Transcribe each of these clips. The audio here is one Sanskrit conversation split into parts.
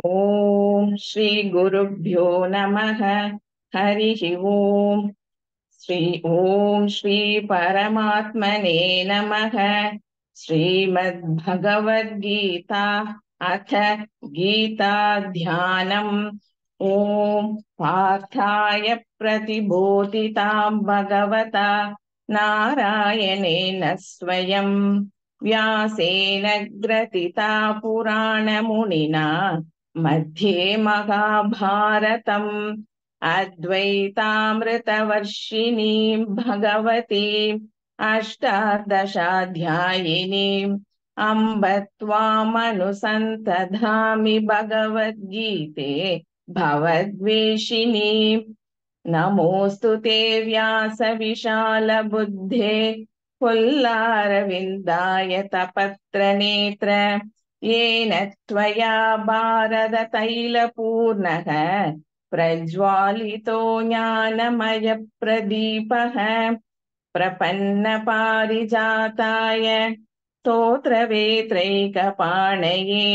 ओम श्री गुरुभ्यो नमः। हरिः ओम। श्री परमात्मने नमः। श्रीमद्भगवद्गीता अथ गीता ध्यानम्। ओम पार्थाय प्रतिबोधितां भगवता नारायणेन स्वयं व्यासेन ग्रथिता पुराणमुनिना मध्ये महाभारतम् अद्वैतामृतवर्षिणीं भगवतीम् अष्टादशाध्यायिनीम् अम्ब त्वामनुसन्तधामि भगवद्गीते भवद्वेषिणीम्। नमोऽस्तु ते व्यासविशालबुद्धे पुल्लारविन्दाय तपत्रनेत्र येन त्वया भारततैलपूर्णः प्रज्वालितो ज्ञानमयप्रदीपः प्रपन्नपारिजाताय स्तोत्रवेत्रैकपाणये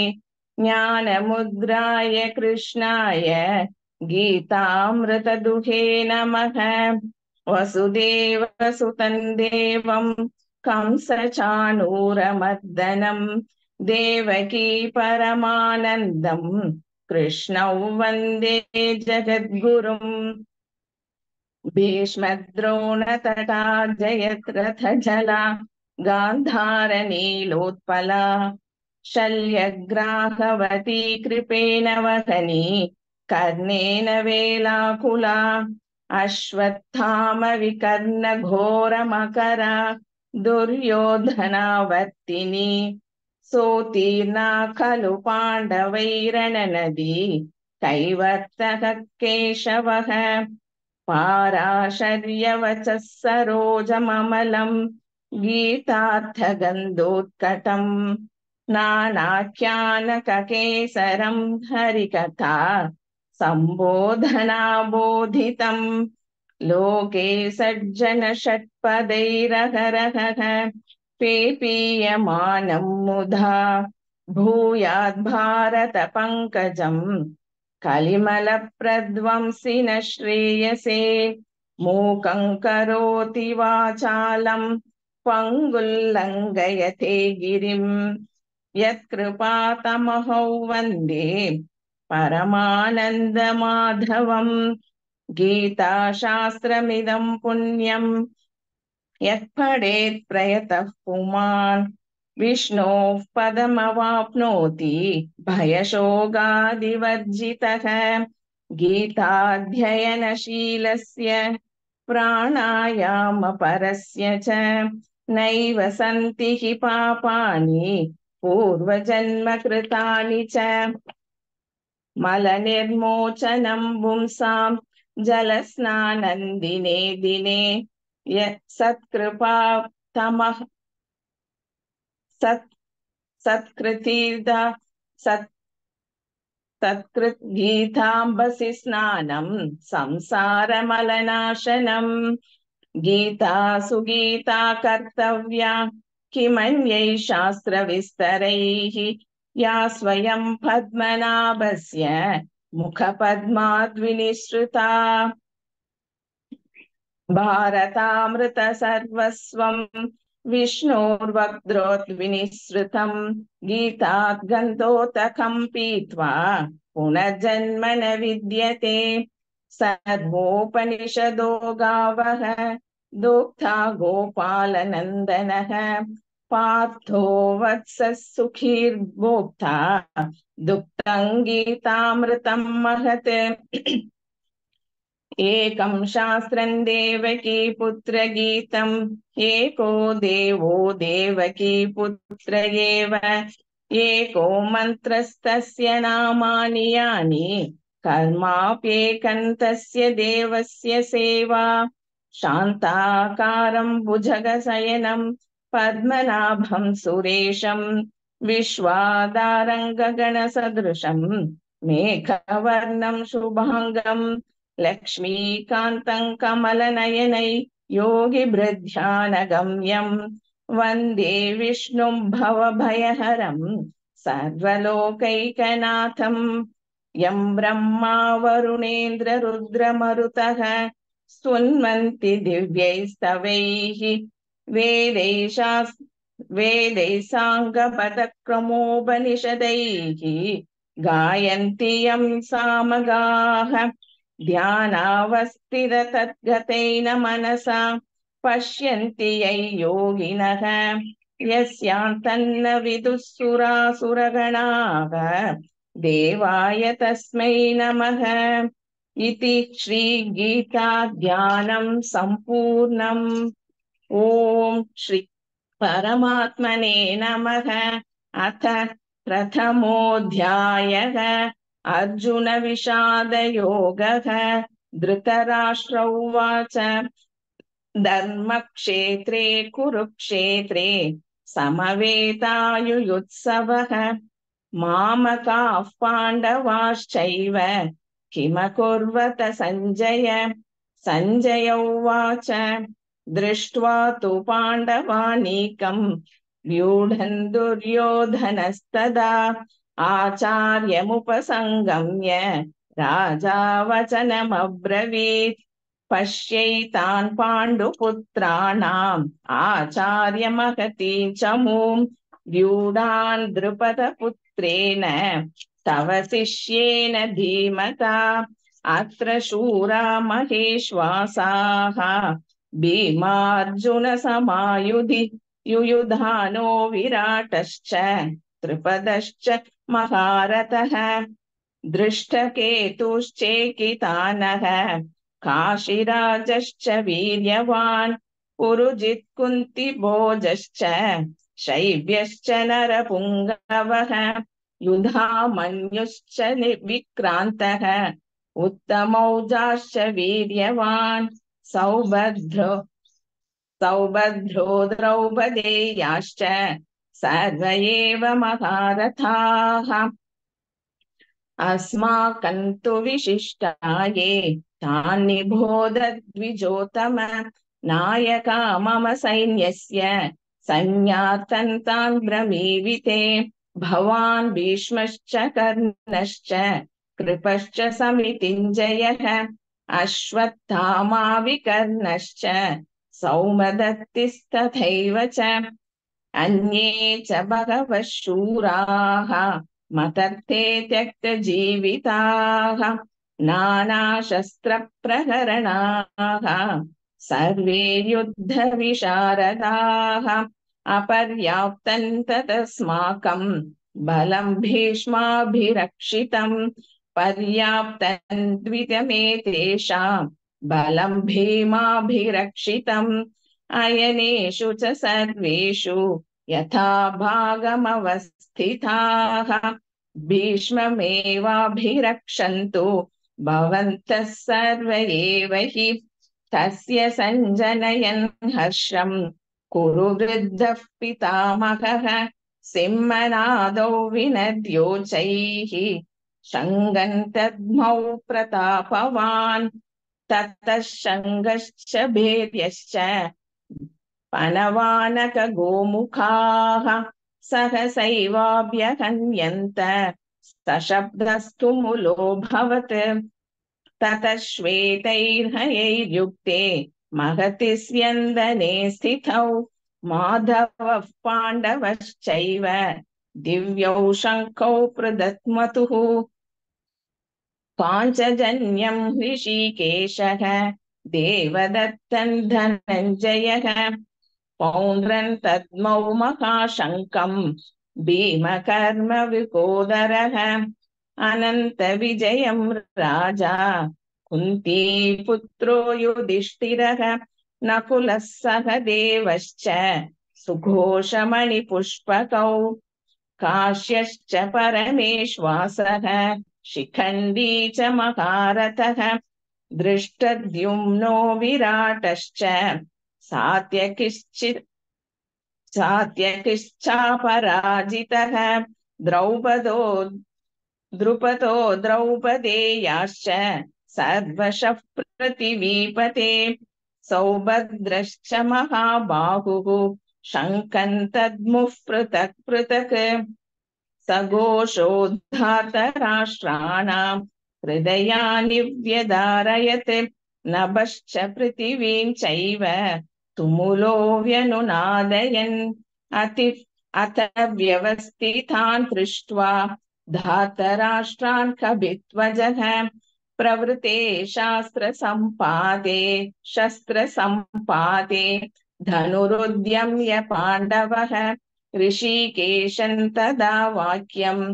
ज्ञानमुद्राय कृष्णाय गीतामृतदुहे नमः। वसुदेवसुतं देवं कंसचाणूरमर्दनं देवकी परमानन्दं कृष्णौ वन्दे जगद्गुरुम्। भीष्मद्रोणतटा जयद्रथजला गान्धारनीलोत्पला शल्यग्राहवती कृपेण वहनी कर्णेन वेलाकुला अश्वत्थामविकर्णघोरमकरा दुर्योधनावर्तिनी सोत्तीर्णा खलु पाण्डवैरणनदी कैवर्तकः केशवः पाराशर्यवचः सरोजममलं गीतार्थगन्धोत्कटम् नानाख्यानककेसरं हरिकथा सम्बोधनाबोधितं लोके सज्जनषट्पदैरहरहः पेपीयमानं मुधा भूयाद् पंकजम् कलिमलप्रध्वंसिन श्रेयसे मूकं करोति वाचालं पङ्गुल्लङ्घयते गिरिं यत्कृपातमहौ वन्दे परमानन्दमाधवम्। गीताशास्त्रमिदं पुण्यं यत्पठेत् प्रयतः पुमान् विष्णोः पदमवाप्नोति भयशोकादिवर्जितः। गीताध्ययनशीलस्य प्राणायामपरस्य च नैव सन्ति हि पापानि पूर्वजन्मकृतानि च। मलनिर्मोचनं पुंसां जलस्नानन्दिने दिने सत्कृपातमः सत्कृतीर्धा सत्कृद्गीताम्बसि स्नानं संसारमलनाशनम्। गीता सुगीता कर्तव्या किमन्यै शास्त्रविस्तरैः या स्वयं पद्मनाभस्य मुखपद्माद् विनिसृता। भारतामृत सर्वस्वं विष्णोर्वक्त्रोद्विनिसृतं गीतात् गन्धोतकं पीत्वा पुनर्जन्म न विद्यते। सर्वोपनिषदो गावः दोग्धा गोपालनन्दनः पार्थो वत्सः सुखीर्भोक्ता दुग्धं गीतामृतं महत्। एकं शास्त्रं देवकी पुत्रगीतम् एको देवो देवकी पुत्र एव एको मन्त्रस्तस्य नामानि यानि कर्माप्येकन्तस्य देवस्य सेवा। शान्ताकारं भुजगशयनं पद्मनाभं सुरेशं विश्वाधारं गगनसदृशं मेघवर्णं शुभांगं लक्ष्मीकान्तं कमलनयनै योगिभृध्यानगम्यं वन्दे विष्णुं भवभयहरं सर्वलोकैकनाथं। यं ब्रह्मा वरुणेन्द्ररुद्रमरुतः स्तुन्वन्ति दिव्यैस्तवैः वेदैः साङ्गपदक्रमोपनिषदैः गायन्ति यं सामगाः ध्यानावस्थिततद्गतेन मनसा पश्यन्ति यै योगिनः यस्यान्तन्न विदुः सुरासुरगणाः देवाय तस्मै नमः इति श्रीगीताध्यानं सम्पूर्णम्। ॐ श्री परमात्मने नमः। अथ प्रथमोऽध्यायः अर्जुन विषादयोगः। धृतराष्ट्र उवाच धर्मक्षेत्रे कुरुक्षेत्रे समवेतायुयुत्सवः मामकाः पाण्डवाश्चैव किमकुर्वत सञ्जय। सञ्जय उवाच दृष्ट्वा तु पाण्डवानीकं व्यूढन् दुर्योधनस्तदा आचार्यमुपसङ्गम्य राजा वचनमब्रवीत् पश्यैतान् पाण्डुपुत्राणाम् आचार्यमहतीं चमूं व्यूढान् द्रुपदपुत्रेण तव शिष्येन धीमता अत्र शूरा महेश्वासाः भीमार्जुनसमायुधि युयुधानो विराटश्च त्रिपदश्च महारथः दृष्टकेतुश्चेकितानः काशीराजश्च वीर्यवान् पुरुजित् कुन्तिभोजश्च शैब्यश्च नरपुङ्गवः युधामन्युश्च विक्रान्तः उत्तमौजाश्च वीर्यवान् सौभद्रो द्रौपदेयाश्च सर्व एव महारथाः अस्माकं तु विशिष्टाये तान् निबोध द्विजोत्तम नायका मम सैन्यस्य सैन्यार्थं तान् ब्रवीमिते भवान् भीष्मश्च कर्णश्च कृपश्च समितिञ्जयः अश्वत्थामा विकर्णश्च सौमदत्तिस्तथैव च अन्ये च बहवः शूराः मतर्थे त्यक्तजीविताः नानाशस्त्रप्रहरणाः सर्वे युद्धविशारदाः अपर्याप्तं तदस्माकं बलं भीष्माभिरक्षितं पर्याप्तं द्वितमेतेषां बलं भीमाभिरक्षितम् अयनेषु च सर्वेषु यथा भागमवस्थिताः भीष्ममेवाभिरक्षन्तु भवन्तः सर्व एव हि तस्य सञ्जनयन् हर्षं कुरु वृद्धः पितामहः सिंहनादौ विनद्योचैः शङ्गन् तद्मौ प्रतापवान् ततः शङ्गश्च भैर्यश्च पनवानक गोमुखाः सहसैवाभ्यहन्यन्त सशब्दस्तु मुलोऽभवत् ततः श्वेतैर्हयैर्युक्ते महति स्यन्दने स्थितौ माधवः पाण्डवश्चैव दिव्यौ शङ्खौ प्रदत्मतुः पाञ्चजन्यं ऋषिकेशः देवदत्तं धनञ्जयः पौण्ड्रं तद्मौ महाशङ्कं भीमकर्म विकोदरः अनन्तविजयं राजा कुन्तीपुत्रो युधिष्ठिरः नकुलः सह देवश्च सुघोषमणिपुष्पकौ काश्यश्च परमेश्वासः शिखण्डी च महारथः दृष्टद्युम्नो विराटश्च सात्यकिश्चापराजितः द्रुपदो द्रौपदेयाश्च सर्वशः प्रतिवीपते सौभद्रश्च महाबाहुः शङ्खं तद्मुः पृथक् पृथक् सघोषोद्धातराष्ट्राणां हृदयानि व्यदारयत् नभश्च पृथिवीं चैव तुमुलो व्यनुनादयन् अथ व्यवस्थितान् दृष्ट्वा धातराष्ट्रान् कपिध्वजः प्रवृते शस्त्रसम्पादे धनुरुद्यम्य पाण्डवः ऋषिकेशं तदा वाक्यम्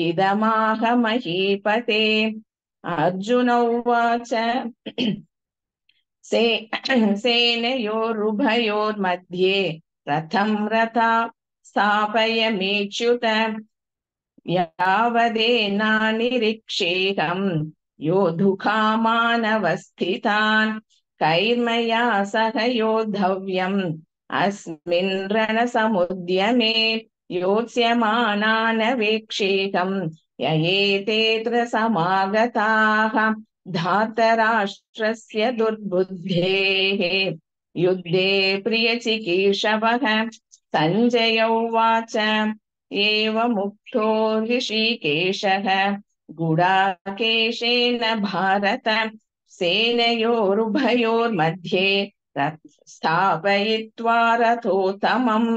इदमाह महीपते अर्जुन उवाच सेनयोरुभयोर्मध्ये रथं रथा स्थापयमेच्युत यावदेनानिरीक्षेऽहं योद्धुकामानवस्थितान् कैर्मया सह योद्धव्यम् अस्मिन् रणसमुद्यमे योत्स्यमानानवेक्षेऽहं ययेतेऽत्र समागताः धातराष्ट्रस्य दुर्बुद्धेः युद्धे प्रियचिकीर्षवः सञ्जय उवाच एवमुक्तो ऋषिकेशः गुडाकेशेन भारत सेनयोरुभयोर्मध्ये स्थापयित्वा रथोत्तमम्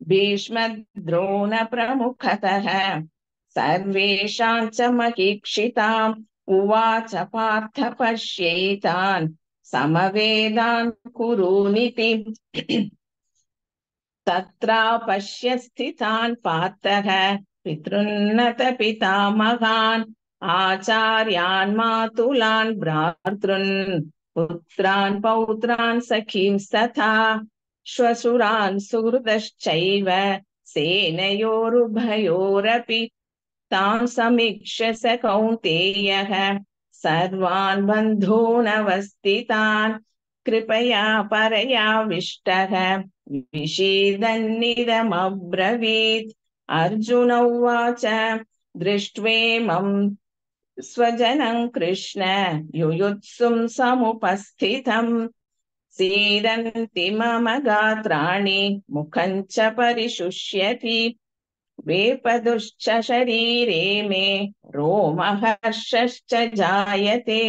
भीष्मद्रोणप्रमुखतः सर्वेषां च महीक्षिताम् उवाच पार्थ पश्येतान् समवेदान् कुरूनिति तत्रा पश्य स्थितान् पार्थः पितृन्नत पितामहान् आचार्यान् मातुलान् भ्रातॄन् पुत्रान् पौत्रान् सखींस्तथा श्वशुरान् सुहृदश्चैव सेनयोरुभयोरपि तां समीक्ष्य स कौन्तेयः सर्वान् बन्धूनवस्थितान् कृपया परयाविष्टः विषीदन्निदमब्रवीत् अर्जुन उवाच दृष्ट्वेमं स्वजनं कृष्ण युयुत्सुं समुपस्थितम् सीदन्ति मम गात्राणि मुखं च परिशुष्यति वेपदुश्च शरीरे मे रोमहर्षश्च जायते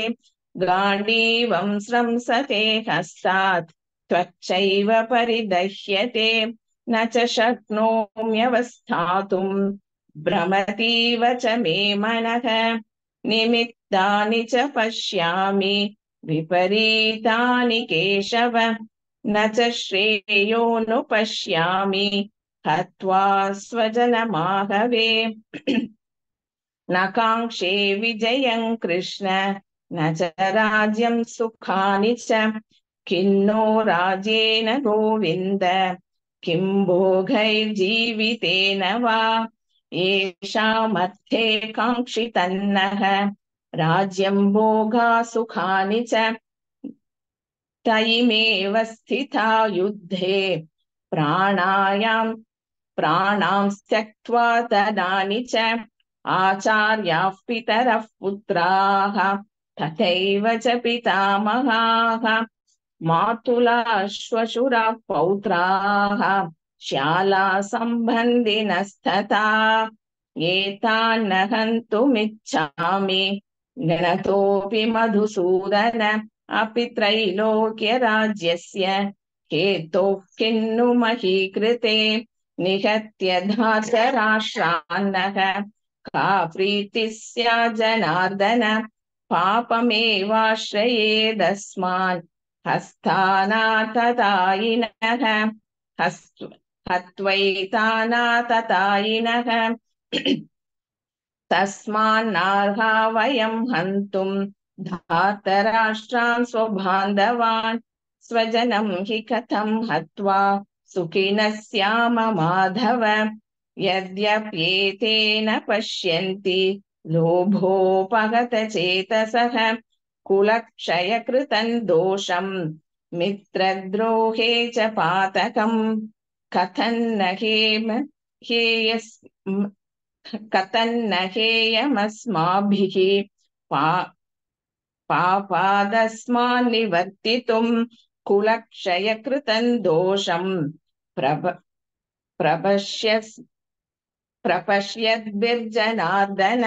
गाण्डीवं स्रंसते हस्तात् त्वच्चैव परिदह्यते न च शक्नोम्यवस्थातुं भ्रमतीव च मे मनः निमित्तानि च पश्यामि विपरीतानि केशव न च श्रेयोनुपश्यामि हत्वा स्वजनमाहवे न काङ्क्षे विजयं कृष्ण न च राज्यं सुखानि च किन्नो राज्येन गोविन्द किं भोगैर्जीवितेन वा येषामर्थे काङ्क्षितन्नः राज्यं भोगा सुखानि च तैमेव स्थिता युद्धे प्राणां त्यक्त्वा तदानि च आचार्याः पितरः पुत्राः तथैव च पितामहाः मातुलाः श्वशुराः पौत्राः श्याला सम्बन्धिनस्तथा एतान्न हन्तुमिच्छामि घ्नतोऽपि मधुसूदन अपि त्रैलोक्यराज्यस्य हेतोः किन्नु मही कृते निहत्य धातराष्ट्रान्नः का प्रीतिः स्यात् जनार्दन पापमेवाश्रयेदस्मान् हस्तानाततायिनः हत्वैतानाततायिनः तस्मान्नार्हा वयं हन्तुं धातराष्ट्रान् स्वबान्धवान् स्वजनं हि कथं हत्वा सुखिनः स्याम माधव यद्यप्येतेन पश्यन्ति लोभोपगतचेतसः कुलक्षयकृतं दोषं मित्रद्रोहे च पातकं कथन्न हेयमस्माभिः पापादस्मान् निवर्तितुं कुलक्षयकृतं दोषं प्रपश्यद्भिर्जनार्दन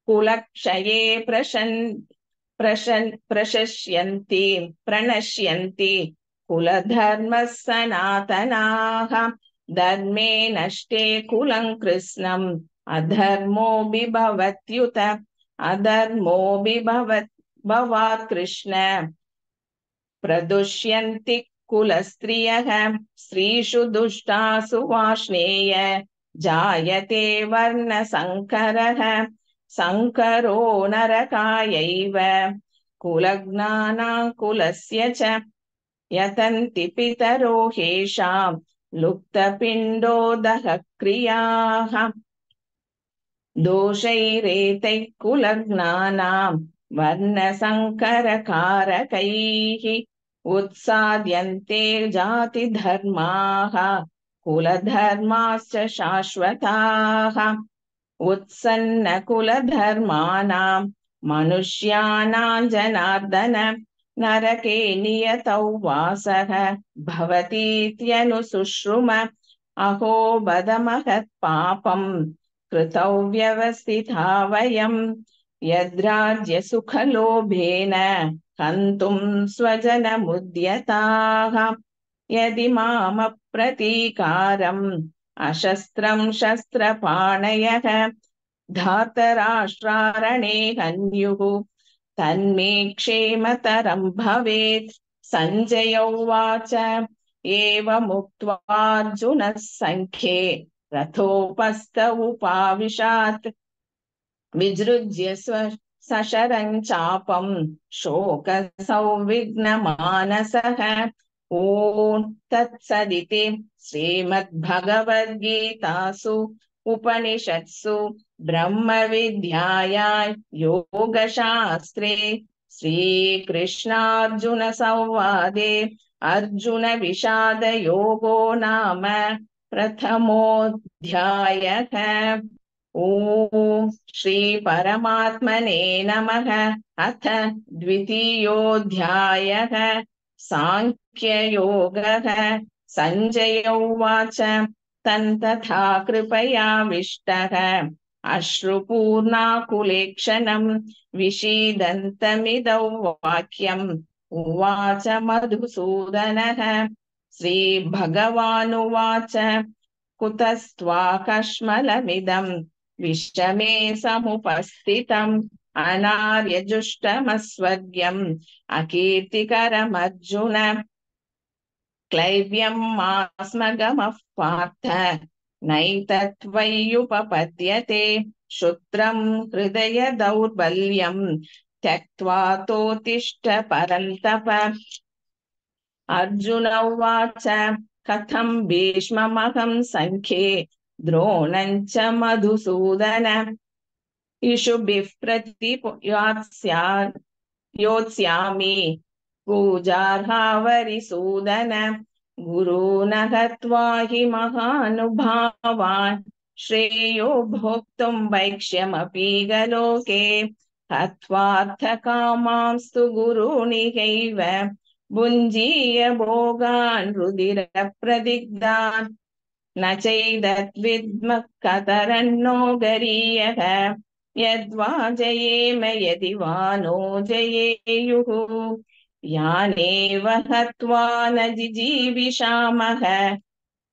कुलक्षये प्रशस्यन्ति प्रणश्यन्ति कुलधर्मः सनातनाः धर्मे नष्टे कुलं कृत्स्नम् अधर्मो विभवत्युत अधर्मो भवात् कृष्ण प्रदुष्यन्ति कुलस्त्रियः स्त्रीषु दुष्टासु वार्ष्णेय जायते वर्णसङ्करः संकरो नरकायैव कुलज्ञानां कुलस्य च यतन्ति पितरो ह्येषां लुप्तपिण्डोदहक्रियाः दोषैरेतैः कुलज्ञानां वर्णसङ्करकारकैः उत्साद्यन्ते जातिधर्माः कुलधर्माश्च शाश्वताः उत्सन्नकुलधर्माणां मनुष्याणां जनार्दन नरके नियतौ वासः भवतीत्यनुशुश्रुम अहो बदमहत्पापं कृतौ व्यवस्थिता वयं यद्राज्यसुखलोभेन हन्तुं स्वजनमुद्यताः यदि मामप्रतीकारम् अशस्त्रं शस्त्रपाणयः धातराष्ट्रारणे हन्युः तन्मे क्षेमतरं भवेत् सञ्जय उवाच एवमुक्त्वार्जुनः सङ्ख्ये रथोपस्थ उपाविशात् विजृज्य सशरं चापं शोकसंविघ्नमानसः ॐ तत्सदिति श्रीमद्भगवद्गीतासु उपनिषत्सु ब्रह्मविद्यायां योगशास्त्रे श्रीकृष्णार्जुनसंवादे अर्जुनविषादयोगो नाम प्रथमोऽध्यायः। ॐ श्री परमात्मने नमः। अथ द्वितीयोऽध्यायः सांख्ययोगः। सञ्जय उवाच तन्तथा कृपयाविष्टः अश्रुपूर्णाकुलेक्षणं विषीदन्तमिदौ वाक्यम् उवाच मधुसूदनः। श्रीभगवानुवाच कुतस्त्वाकश्मलमिदं विषमे समुपस्थितम् अनार्यजुष्टमस्वर्ग्यम् अकीर्तिकरमर्जुन क्लैव्यं मास्मगमः पार्थ नैतत्त्वय्युपपद्यते क्षुद्रं हृदय दौर्बल्यं त्यक्त्वा तोत्तिष्ठ परन्तप। अर्जुन उवाच कथं भीष्ममहं सङ्ख्ये द्रोणं च मधुसूदन इषुभिः योत्स्यामि पूजार्हावरिसूदन गुरून् हत्वा हि महानुभावान् श्रेयो भोक्तुं वैक्ष्यमपि गलोके हत्वार्थकामांस्तु गुरूनिहैव भुञ्जीय भोगान् रुधिरप्रदिग्धान् न चैदद्विद्मः कतरन्नो गरीयः यद्वा जयेम यदि वा नो जयेयुः यानेव हत्वा न जिजीविषामः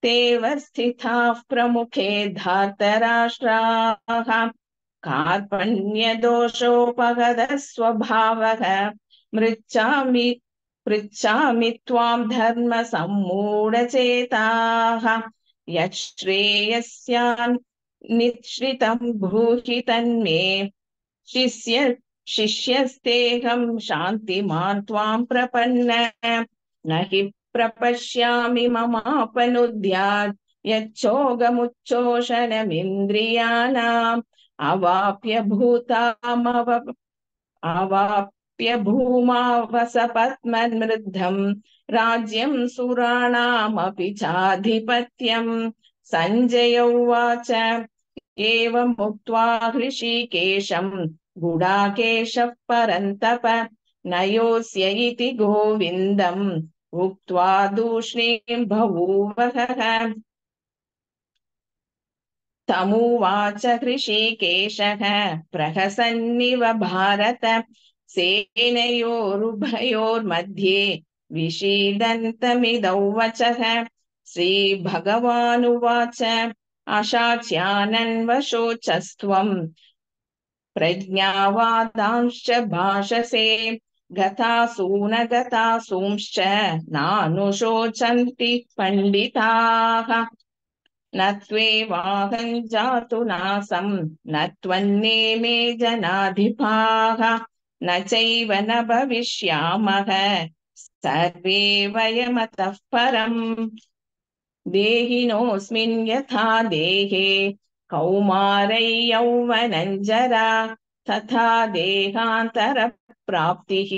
तेव स्थिताः प्रमुखे धार्तराष्ट्राः कार्पण्यदोषोपगतः स्वभावः पृच्छामि त्वां धर्मसम्मूढचेताः यच्छ्रेयस्यान् निश्रितं ब्रूहि तन्मे शिष्यस्तेऽहं शान्तिमान् त्वां प्रपन्न न हि प्रपश्यामि ममापनुद्यात् यच्छोगमुच्छोषणमिन्द्रियाणाम् अवाप्य भूमावसपत्मनृद्धं राज्यं सुराणामपि चाधिपत्यं। सञ्जय उवाच एवमुक्त्वा हृषीकेशं गुडाकेशः परन्तप न योऽस्य इति गोविन्दम् उक्त्वा दूष्णीं बभूवः। तमुवाच हृषीकेशः प्रहसन्निव भारत सेनयोरुभयोर्मध्ये विषीदन्तमिदौ वचः। श्रीभगवानुवाच अशाच्यानन्वशोचस्त्वम् प्रज्ञावादांश्च भाषसे गतासून गतासूंश्च नानुशोचन्ति पण्डिताः। न त्वेवाहं जातु नासं न त्वन्नेमे जनाधिपाः न चैव न भविष्यामः सर्वे वयमतः परम्। देहिनोऽस्मिन् यथा देहे कौमारै यौवनञ्जरा तथा देहान्तरप्राप्तिः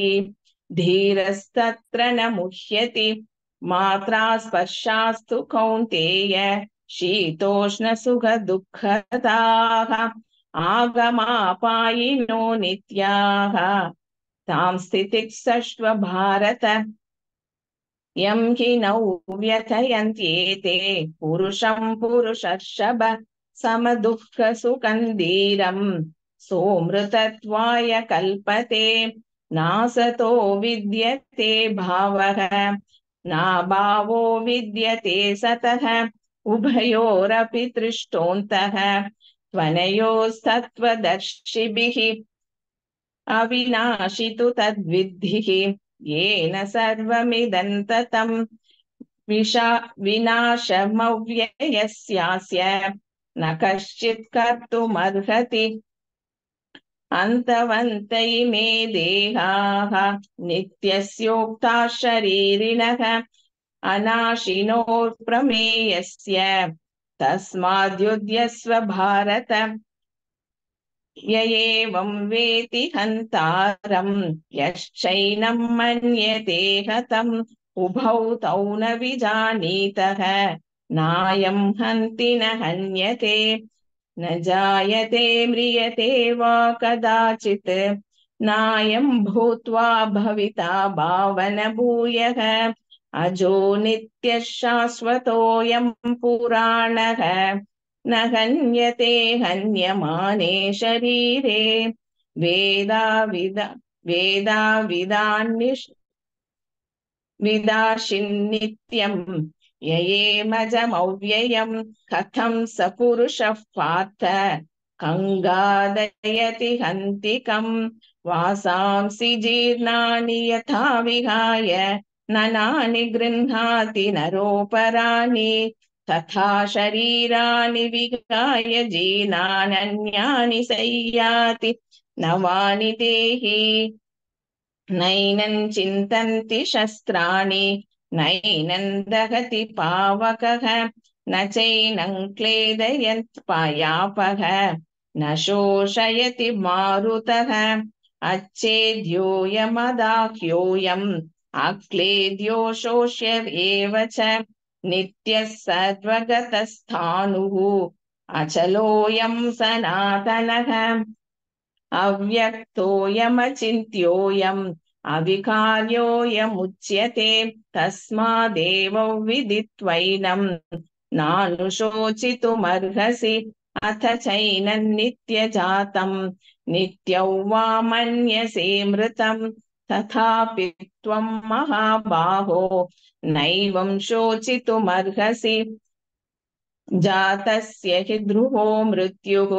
धीरस्तत्र न मुह्यति। मात्रा स्पर्शास्तु कौन्तेय शीतोष्णसुखदुःखदाः आगमापायिनो नित्याः तां स्थितिक्सस्व भारत। यं हि नौ व्यथयन्त्येते पुरुषं पुरुषर्षभ समदुःखसुखं सोऽमृतत्वाय कल्पते। नासतो विद्यते भावः नाभावो विद्यते सतः उभयोरपि दृष्टोऽन्तः त्वनयोस्तत्त्वदर्शिभिः। अविनाशि तु तद्विद्धिः येन सर्वमिदं ततं विनाशमव्ययस्यास्य न कश्चित् कर्तुमर्हति। अन्तवन्त इमे देहाः नित्यस्योक्ताः शरीरिणः अनाशिनोर्प्रमेयस्य तस्माद्युध्यस्व भारत। य एवं वेति हन्तारं यश्चैनं मन्यते हतम् उभौ तौ न विजानीतः नायं हन्ति न हन्यते। न जायते म्रियते वा कदाचित् नायं भूत्वा भविता भावन भूयः। अजो नित्यः शाश्वतोऽयं पुराणः न हन्यते हन्यमाने शरीरे। वेदाविदान्नित्यं ययेमजमव्ययं कथं स पुरुषः पार्थ कङ्गादयति हन्तिकं। वासांसि जीर्णानि यथा विहाय ननानि गृह्णाति नरोपराणि तथा शरीराणि विहाय जीर्णान्यानि संयाति नवानि देहि। नैनं चिन्तन्ति शस्त्राणि नैनं दहति पावकः न चैनं क्लेदयत् पायापः न शोषयति मारुतः। अच्छेद्योऽयमदाह्योऽयम् अक्लेद्यो शोष्य एव च नित्यः सर्वगतस्थाणुः अचलोऽयं सनातनः। अव्यक्तोऽयमचिन्त्योऽयम् अविकार्योऽयमुच्यते तस्मादेव विदित्वैनं नानुशोचितुमर्हसि। अथ चैनं नित्यजातं नित्यौ वा मन्यसे मृतं तथापि त्वं महाबाहो नैवं शोचितुमर्हसि। जातस्य हि ध्रुवो मृत्युः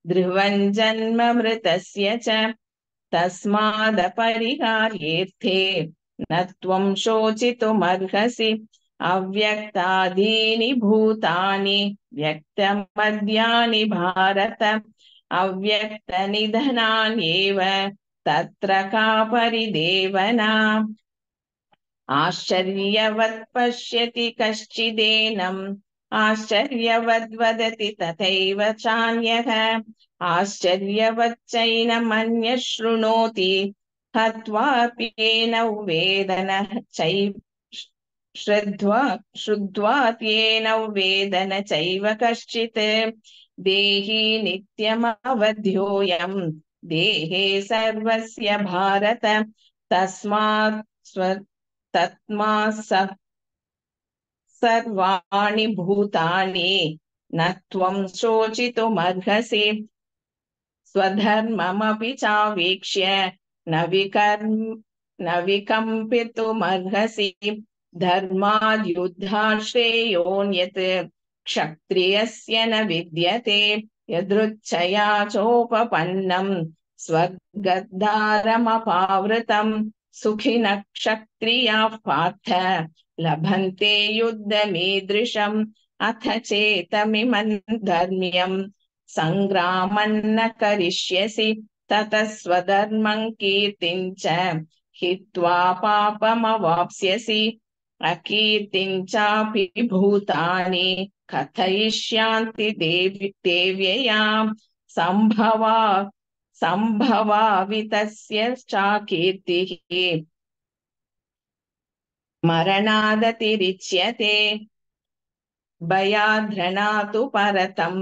ध्रुवं जन्म मृतस्य च तस्मादपरिहार्येऽर्थे न त्वं शोचितुमर्हसि। अव्यक्तादीनि भूतानि व्यक्तमद्यानि भारत अव्यक्तनिधनान्येव तत्र का परिदेवना। आश्चर्यवत् पश्यति कश्चिदेनम् आश्चर्यवद् वदति तथैव चान्यः आश्चर्यवच्चैनमन्यः शृणोति हत्वाप्येनौ वेद न चैव श्रुत्वाप्येनौ वेद न चैव कश्चित्। देहि नित्यमवध्योऽयं देहे सर्वस्य भारत तस्मात् सर्वाणि भूतानि न त्वं शोचितुमर्हसि स्वधर्ममपि चावीक्ष्य न विकम्पितुमर्हसि धर्माद्युद्धात् श्रेयोऽन्यत् क्षत्रियस्य न विद्यते यदृच्छया चोपपन्नं स्वर्गद्वारमपावृतं सुखिनः क्षत्रियाः पार्थ लभन्ते युद्धमीदृशम् अथ चेतमिमं धर्म्यम् सङ्ग्रामन्न करिष्यसि ततः स्वधर्मं कीर्तिं च हित्वा पापमवाप्स्यसि अकीर्तिं चापि भूतानि कथयिष्यान्ति देव्ययां सम्भवावितस्य चाकीर्तिः मरणादतिरिच्यते भयाद्रणा तु परतं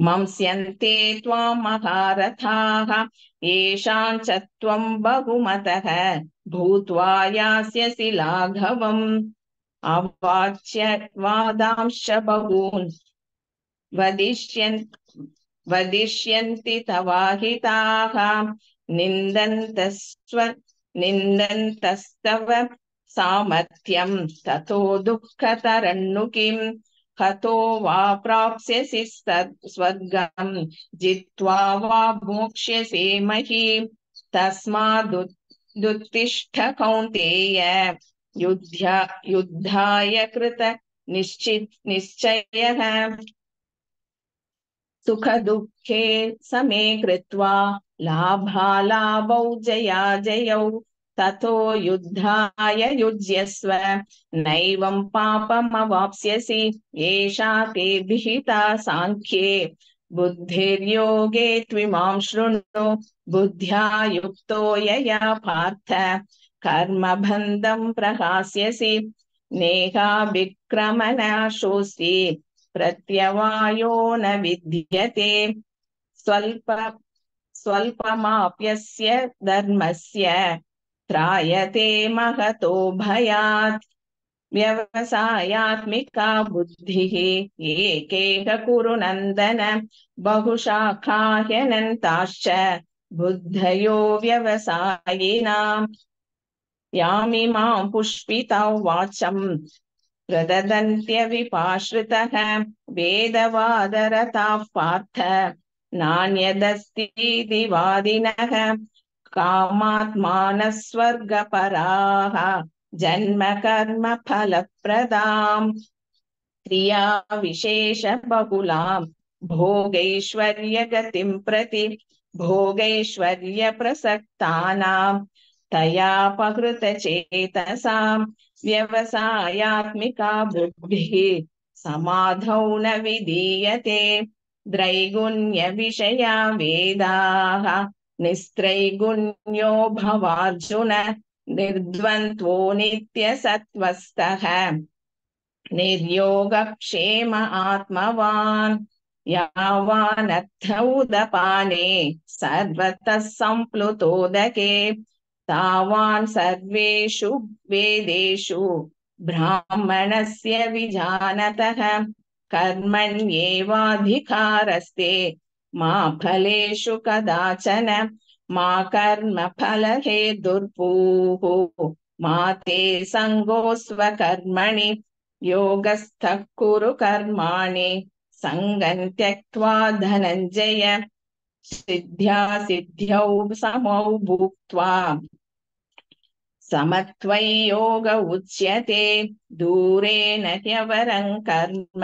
मंस्यन्ते त्वां महारथाः येषां च त्वं बहुमतः भूत्वा यास्यसि लाघवम् अवाच्य वादांश्च बहून् वदिष्यन्ति तवाहिताः निन्दन्तस्तव सामर्थ्यं ततो दुःखतरन्नु किम् हतो वा प्राप्स्यसि स्वर्गं जित्वा वा मोक्ष्यसे महीम् तस्मादुत्तिष्ठ कौन्तेय युद्धाय कृत निश्चयः सुखदुःखे समे कृत्वा लाभालाभौ जयाजयौ ततो युद्धाय युज्यस्व नैवं पापमवाप्स्यसि एषा ते विहिता सांख्ये बुद्धिर्योगे त्विमां शृणु बुद्ध्या युक्तो यया पार्थ कर्मबन्धं प्रहास्यसि नेहाभिक्रमनाशोऽस्ति प्रत्यवायो न विद्यते स्वल्पमाप्यस्य धर्मस्य त्रायते महतो भयात् व्यवसायात्मिका बुद्धिः एकेह कुरु नन्दन बहुशाखा ह्यनन्ताश्च बुद्धयो व्यवसायिनाम् यामिमां पुष्पितां वाचम् प्रददन्त्यविपाश्रितः वेदवादरताः पार्थ नान्यदस्तीति वादिनः कामात्मानः स्वर्गपराः जन्म कर्म फलप्रदाम् क्रिया विशेष बहुलां भोगैश्वर्यगतिं प्रति भोगैश्वर्य प्रसक्तानां तयापहृतचेतसां व्यवसायात्मिका बुद्धिः समाधौ न विधीयते त्रैगुण्य विषया वेदाः निस्त्रैगुण्यो भवार्जुन निर्द्वन्द्वो नित्यसत्त्वस्थः निर्योगक्षेम आत्मवान् यावानर्थ उदपाने सर्वतः सम्प्लुतोदके तावान् सर्वेषु वेदेषु ब्राह्मणस्य विजानतः कर्मण्येवाधिकारस्ते मा फलेषु कदाचन मा कर्मफलहेतुर्भूः मा ते सङ्गोऽस्त्वकर्मणि योगस्थः कुरु कर्माणि सङ्गं त्यक्त्वा धनञ्जय सिद्ध्या सिद्ध्यौ समौ भुक्त्वा समत्वयोग उच्यते दूरेण ह्यवरं कर्म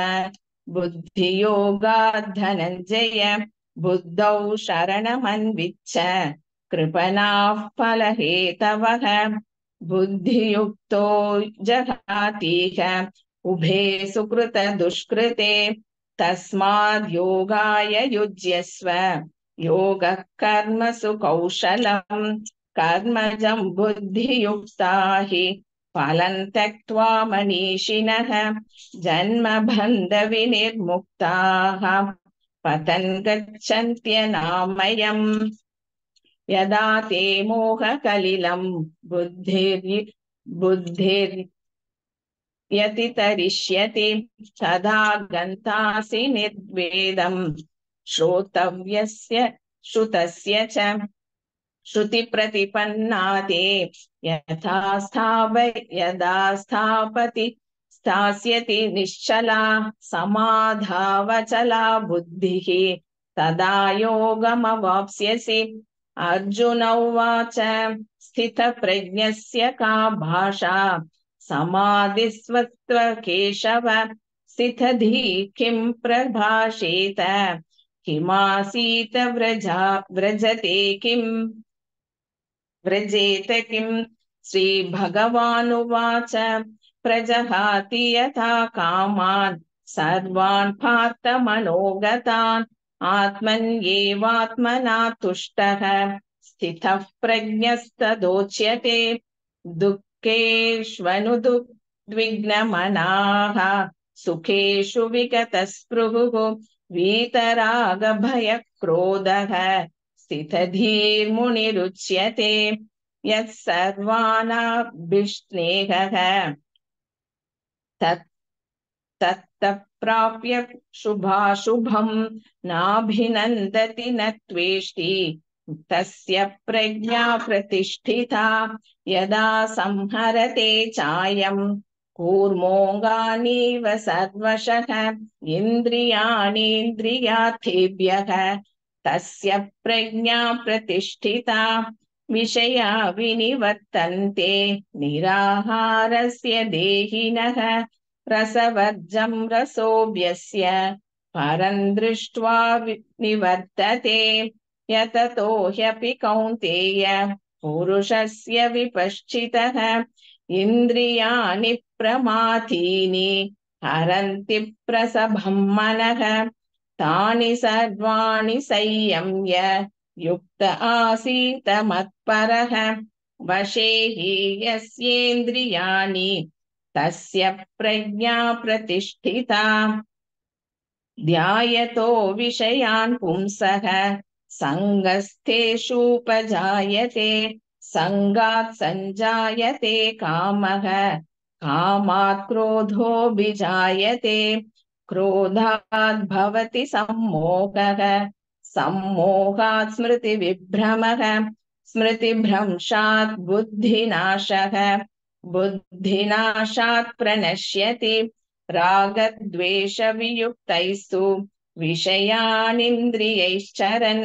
बुद्धियोगात् धनञ्जय बुद्धौ शरणमन्विच्छ कृपणाः फलहेतवः बुद्धियुक्तो जहातीह उभे सुकृत दुष्कृते तस्माद् योगाय युज्यस्व योगः कर्मसु कौशलम् कर्मजं बुद्धियुक्ता हि फलं त्यक्त्वा मनीषिणः जन्मबन्धविनिर्मुक्ताः पतन् गच्छन्त्यनामयम् यदा ते मोहकलिलं बुद्धिर् यतितरिष्यति तदा गन्तासि निर्वेदम् श्रोतव्यस्य श्रुतस्य च श्रुतिप्रतिपन्ना ते यदा स्थापति स्थास्यति निश्चला समाधावचला बुद्धिः तदा योगमवाप्स्यसि अर्जुन उवाच स्थितप्रज्ञस्य का भाषा समाधिस्वत्व केशव स्थितधि किं प्रभाषेत किमासीत व्रजते किम् व्रजेत किम् श्रीभगवानुवाच प्रजहाति यथा कामान् सर्वान् पार्थमनोगतान् आत्मन्येवात्मना तुष्टः स्थितः प्रज्ञस्तदोच्यते दुःखेष्वनुद्विग्नमनाः सुखेषु विगतस्पृहुः वीतरागभयक्रोधः स्थितधीर्मुनिरुच्यते यः सर्वानभिस्नेहः तत्तः प्राप्य शुभाशुभम् नाभिनन्दति न त्वेष्टि तस्य प्रज्ञा प्रतिष्ठिता यदा संहरते चायम् कूर्मोऽङ्गानीव सर्वशः इन्द्रियाणीन्द्रियार्थेभ्यः तस्य प्रज्ञा प्रतिष्ठिता विषया विनिवर्तन्ते निराहारस्य देहिनः रसवर्जं रसोऽभ्यस्य परं दृष्ट्वा निवर्तते यततो ह्यपि कौन्तेय पुरुषस्य विपश्चितः इन्द्रियाणि प्रमाथीनि हरन्ति प्रसभं मनः तानि सर्वाणि संयम्य युक्त आसीत मत्परः वशे हि यस्येन्द्रियाणि तस्य प्रज्ञा प्रतिष्ठिता ध्यायतो विषयान् पुंसः सङ्गस्तेषूपजायते सङ्गात् सञ्जायते कामः कामात् क्रोधोऽभिजायते क्रोधात् भवति सम्मोहः सम्मोहात् स्मृतिविभ्रमः स्मृतिभ्रंशात् बुद्धिनाशः बुद्धिनाशात् प्रणश्यति रागद्वेषवियुक्तैस्तु विषयानिन्द्रियैश्चरन्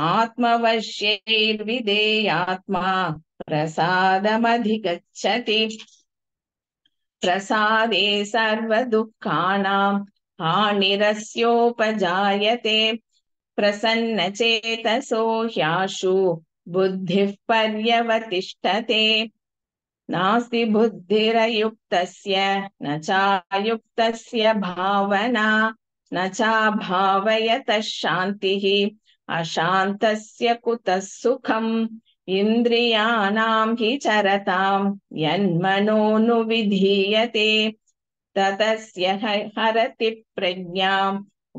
आत्मवश्यैर्विधेयात्मा प्रसादमधिगच्छति प्रसादे सर्वदुःखानां हानिरस्योपजायते प्रसन्नचेतसो ह्याशु बुद्धिः पर्यवतिष्ठते नास्ति बुद्धिरयुक्तस्य न चायुक्तस्य भावना न चाभावयतः शान्तिः अशान्तस्य कुतः सुखम् इन्द्रियाणां हि चरतां यन्मनोनुविधीयते ततस्य हरति प्रज्ञां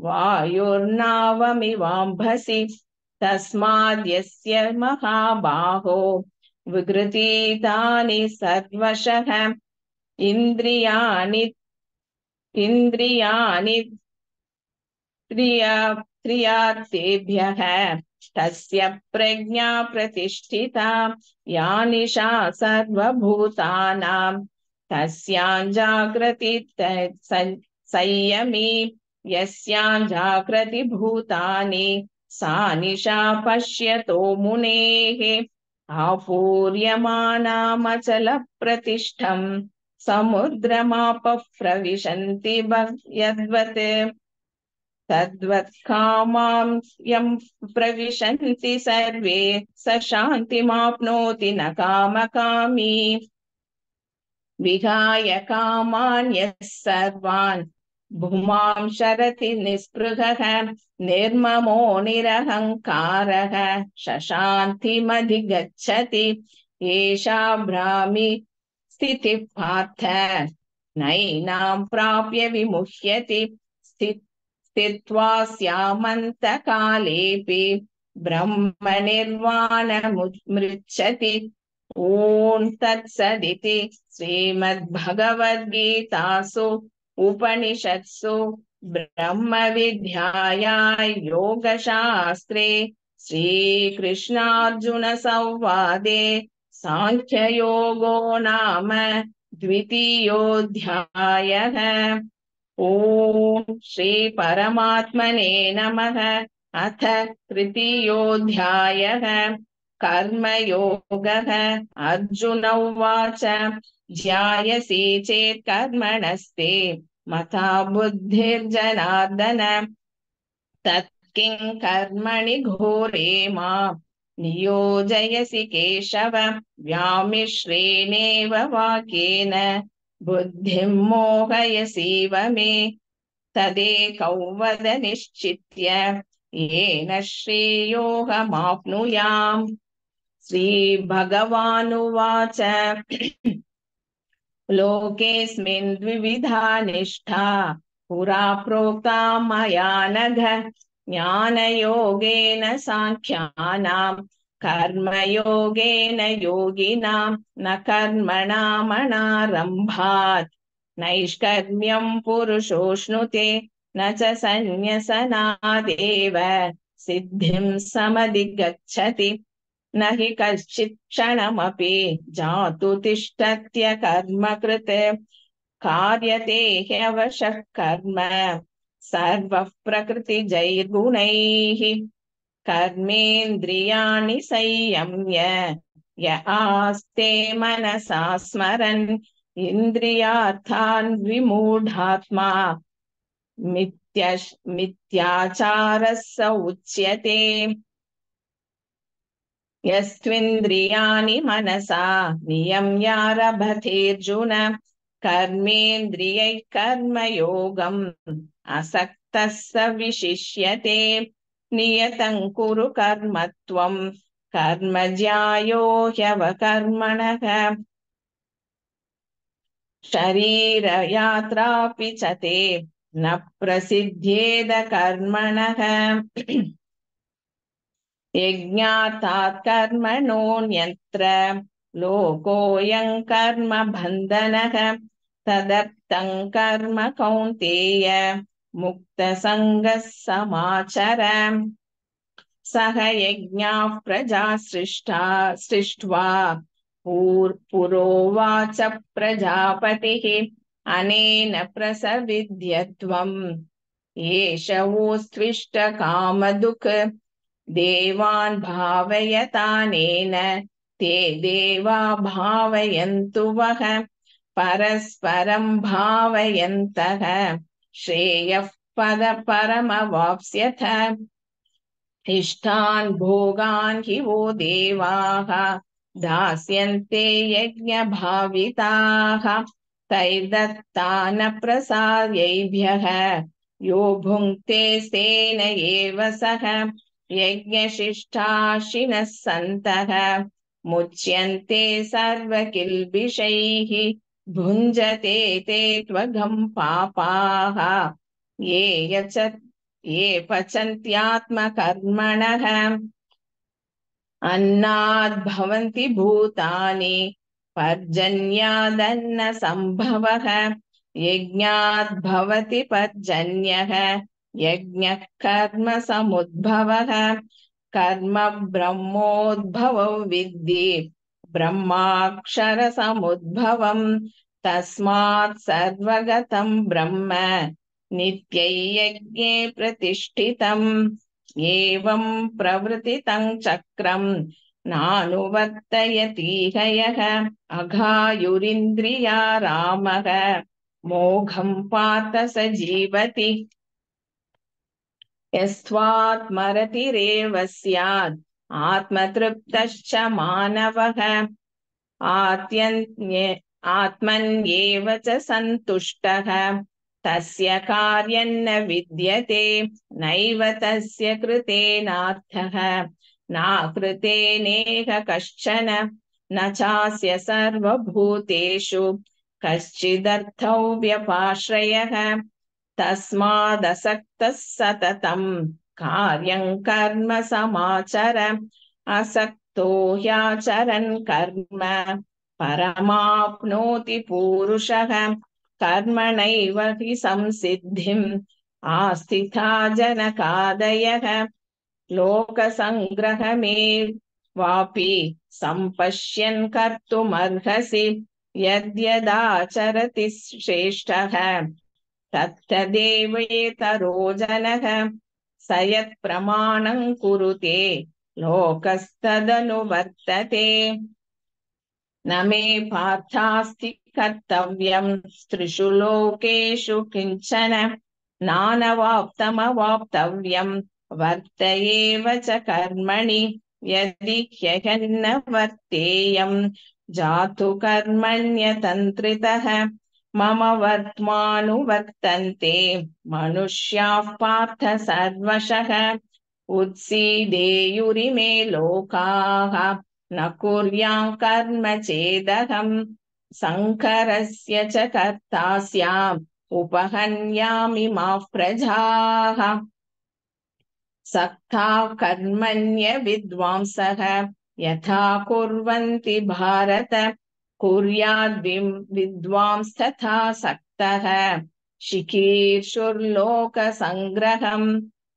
वायुर्नावमिवाम्भसि तस्माद्यस्य महाबाहो विगृहीतानि सर्वशः इन्द्रियाणि त्रियार्थेभ्यः तस्य प्रज्ञा प्रतिष्ठिता या निशा सर्वभूतानां तस्यां जागृति संयमी यस्यां जागृति भूतानि सा निशा पश्यतो मुनेः आपूर्यमानामचलप्रतिष्ठं समुद्रमापः प्रविशन्ति यद्वत् तद्वत् कामां यं प्रविशन्ति सर्वे स शान्तिमाप्नोति न कामकामी विहाय कामान् यः सर्वान् भूमां शरति निःस्पृहः निर्ममो निरहङ्कारः शशान्तिमधिगच्छति एषा भ्रामि स्थितिः पार्थ नैनां प्राप्य विमुह्यति स्थित्वा स्यामन्तकालेऽपि ब्रह्मनिर्वाणमुच्यति ॐ तत्सदिति श्रीमद्भगवद्गीतासु उपनिषत्सु ब्रह्मविद्यायां योगशास्त्रे श्रीकृष्णार्जुनसंवादे सांख्ययोगो नाम द्वितीयोऽध्यायः। ॐ श्रीपरमात्मने नमः। अथ तृतीयोऽध्यायः कर्मयोगः। अर्जुन उवाच ध्यायसि चेत् कर्मणस्ते मता बुद्धिर्जनार्दन तत्किं कर्मणि घोरे मां नियोजयसि केशव। व्यामिश्रेणेव वाक्येन बुद्धिं मोहयसीव मे तदेकौ वद निश्चित्य येन श्रेयोऽहमाप्नुयाम्। श्रीभगवानुवाच लोकेऽस्मिन् द्विविधा निष्ठा पुरा प्रोक्ता मया नघ ज्ञानयोगेन साङ्ख्यानां कर्मयोगेन योगिनां न कर्मणामणारम्भात् नैष्कर्म्यं पुरुषोऽश्नुते न च सन्न्यसनादेव सिद्धिं समधिगच्छति न हि कश्चित् क्षणमपि जातु तिष्ठत्य कर्म कृत् कार्यते ह्यवशः कर्म सर्वः प्रकृतिजैर्गुणैः कर्मेन्द्रियाणि संयम्य य आस्ते मनसा स्मरन् इन्द्रियार्थान् विमूढात्मा मिथ्याचारः स उच्यते। यस्त्विन्द्रियाणि मनसा नियम्यारभतेऽर्जुन कर्मेन्द्रियैः कर्मयोगम् असक्तः स विशिष्यते। नियतं कुरु कर्म त्वं कर्म ज्यायो ह्यवकर्मणः शरीरयात्रापि च ते न प्रसिद्ध्येद कर्मणः यज्ञार्थात् कर्मणोऽन्यत्र लोकोऽयं कर्म बन्धनः तदर्थं कर्म कौन्तेय मुक्तसङ्गः समाचर। सह यज्ञाः प्रजा सृष्ट्वा पुरोवाच प्रजापतिः अनेन प्रसविध्यत्वम् एष वोस्त्विष्टकामधुक् देवान् भावयतानेन ते देवा भावयन्तु वः परस्परं भावयन्तः श्रेयः पदपरमवाप्स्यथ। इष्टान् भोगान् हि वो देवाः दास्यन्ते यज्ञभाविताः तैर्दत्तानप्रसाद्यैभ्यः यो भुङ्क्ते तेन एव सः यज्ञशिष्टाशिनः सन्तः मुच्यन्ते सर्वकिल्बिषैः भुञ्जते ते त्वघं पापाः ये पचन्त्यात्मकर्मणः अन्नाद् भवन्ति भूतानि पर्जन्यादन्नसम्भवः यज्ञाद् भवति पर्जन्यः यज्ञः कर्म समुद्भवः कर्म ब्रह्मोद्भवो विद्धि ब्रह्माक्षर समुद्भवम् तस्मात् सर्वगतं ब्रह्म नित्यै यज्ञे प्रतिष्ठितम् एवं प्रवृत्तितं चक्रं नानुवर्तयति हयः अघायुरिन्द्रिया रामः मोघं पार्थ स जीवति यस्त्वात्मरतिरेव स्यात् आत्मतृप्तश्च मानवः आत्मन्येव च सन्तुष्टः तस्य कार्यं न विद्यते नैव तस्य कृतेनार्थः नाकृतेनेह कश्चन न चास्य सर्वभूतेषु कश्चिदर्थो व्यपाश्रयः तस्मादसक्तः सततं कार्यं कर्म समाचर असक्तो युक्तो ह्याचरन् कर्म परमाप्नोति पूरुषः कर्मणैव हि संसिद्धिम् आस्थिता जनकादयः लोकसङ्ग्रहमेवापि सम्पश्यन् कर्तुमर्हसि यद्यदाचरति श्रेष्ठः तत्तदेवेतरो जनः स यत्प्रमाणं कुरुते लोकस्तदनुवर्तते न मे पार्थास्ति कर्तव्यं त्रिषु लोकेषु किंचन नानवाप्तमवाप्तव्यं वर्त एव च कर्मणि यदि ह्यहन्न वर्तेयं जातु कर्मण्यतन्त्रितः मम वर्त्मानुवर्तन्ते मनुष्याः पार्थ सर्वशः उत्सीदेयुरिमे लोकाः न कुर्यां कर्म चेदहं संकरस्य च कर्ता स्याम् उपहन्यामि माः प्रजाः सक्ताः कर्मण्य विद्वांसः यथा कुर्वन्ति भारत कुर्याद्विद्वांस्तथा सक्तः चिकीर्षुर्लोकसङ्ग्रहम्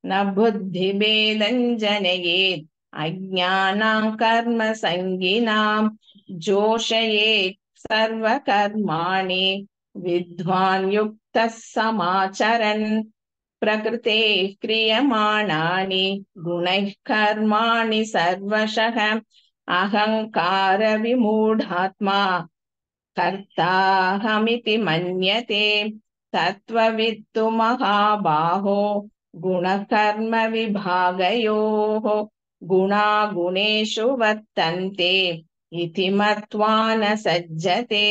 न बुद्धिभेदं जनयेत् अज्ञानां कर्मसङ्गिनां जोषयेत् सर्वकर्माणि विद्वान् युक्तः समाचरन् प्रकृतेः क्रियमाणानि गुणैः कर्माणि सर्वशः अहङ्कारविमूढात्मा कर्ताहमिति मन्यते तत्त्ववित्तु महाबाहो गुणकर्मविभागयोः गुणा गुणेषु वर्तन्ते इति मत्वा न सज्जते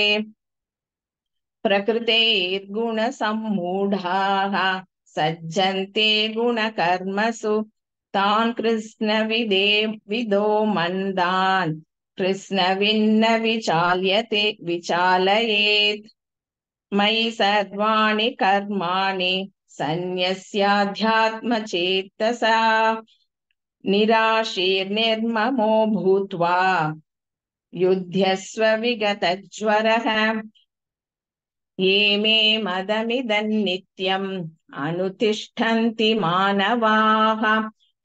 प्रकृतेर्गुणसम्मूढाः सज्जन्ते गुणकर्मसु तान् कृष्णविदो मन्दान् कृष्णविन्न विचालयेत् मयि सर्वाणि कर्माणि सन्न्यस्याध्यात्मचेतसा निराशीर्निर्ममो भूत्वा युध्यस्व विगतज्वरः ये मे मदमिदं नित्यम् अनुतिष्ठन्ति मानवाः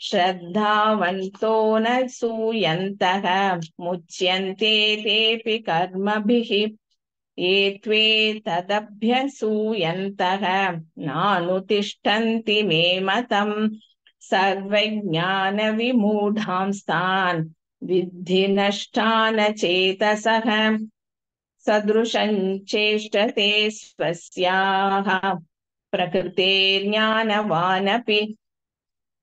श्रद्धावन्तो न सूयन्तः मुच्यन्ते तेऽपि कर्मभिः ये त्वेतदभ्यसूयन्तः नानुतिष्ठन्ति मे मतम् सर्वज्ञानविमूढांस्तान् विद्धि नष्टान चेतसः सदृशं चेष्टते स्वस्याः प्रकृतेर्ज्ञानवानपि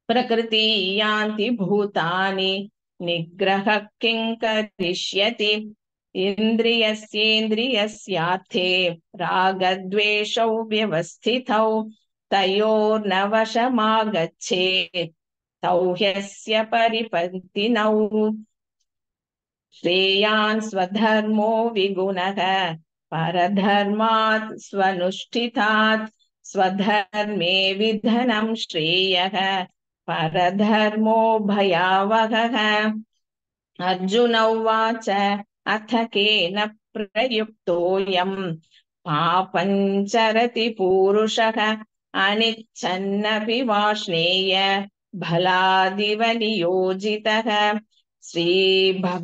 प्रकृति यान्ति भूतानि निग्रहः किं करिष्यति इन्द्रियस्येन्द्रियस्यार्थे रागद्वेषौ व्यवस्थितौ तयोर्न वशमागच्छेत् तौ ह्यस्य परिपन्थिनौ श्रेयान् स्वधर्मो विगुणः परधर्मात् स्वनुष्ठितात् स्वधर्मे विधनं श्रेयः परधर्मो भयावहः अर्जुन उवाच अथ केन प्रयुक्तोऽयं पापं चरति पूरुषः अनिच्छन्नपि वाष्णेय बलादिव नियोजितः श्रीभगवानुवाच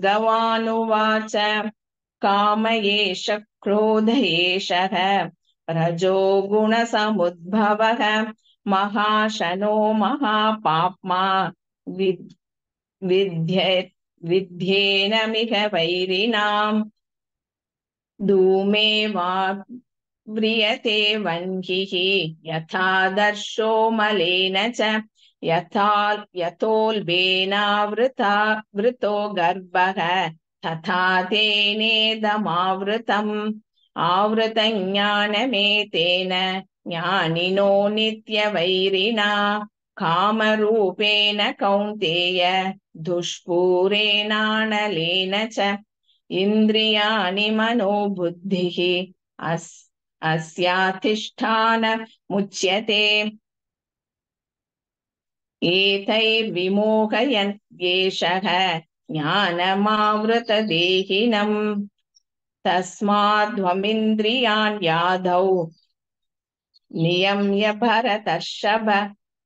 काम एष क्रोध एषः रजोगुणसमुद्भवः महाशनो महापाप्मा विध्येनमिह वैरिणाम् धूमे वा व्रियते वह्निः यथादर्शो मलेन च यथोल्बेनावृतो गर्भः तथा तेनेदमावृतम् आवृतं ज्ञानमेतेन ज्ञानिनो नित्यवैरिणा कामरूपेण कौन्तेय दुष्पूरेणानलेन च इन्द्रियाणि मनोबुद्धिः अस्याधिष्ठानमुच्यते एतैर्विमोहयन् येषः ज्ञानमावृतदेहिनम् तस्माद्ध्वमिन्द्रियान् यादौ नियम्य भरतर्षभ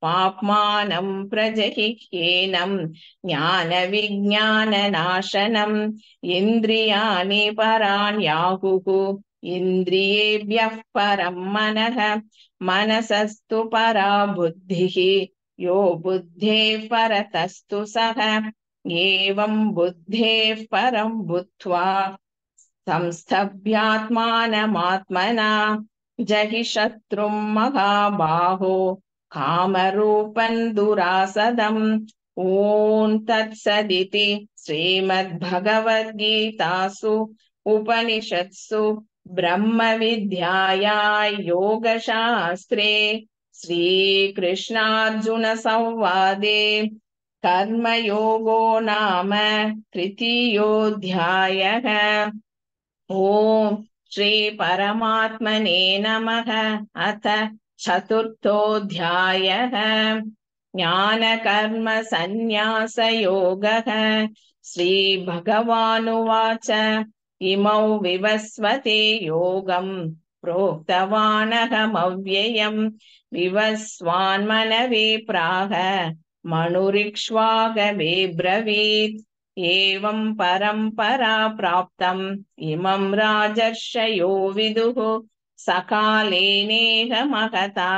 पाप्मानं प्रजहिह्येनं ज्ञानविज्ञाननाशनम् इन्द्रियाणि पराण्याहुः इन्द्रियेभ्यः परं मनः मनसस्तु परा बुद्धिः यो बुद्धेः परतस्तु सः एवं बुद्धेः परं बुद्ध्वा संस्थभ्यात्मानमात्मना जहि शत्रुं महाबाहो कामरूपं दुरासदम् ॐ तत्सदिति श्रीमद्भगवद्गीतासु उपनिषत्सु ब्रह्मविद्यायां योगशास्त्रे श्रीकृष्णार्जुनसंवादे कर्मयोगो नाम तृतीयोऽध्यायः। ॐ श्री परमात्मने नमः। अथ चतुर्थोऽध्यायः ज्ञानकर्म संन्यासयोगः। श्रीभगवानुवाच इमौ विवस्वते योगं प्रोक्तवानहमव्ययम् विवस्वान्मनवे प्राह मनुरिक्ष्वागवे ब्रवीत् एवं परम्परा प्राप्तम् इमं राजर्षयो विदुः सकाले नेह महता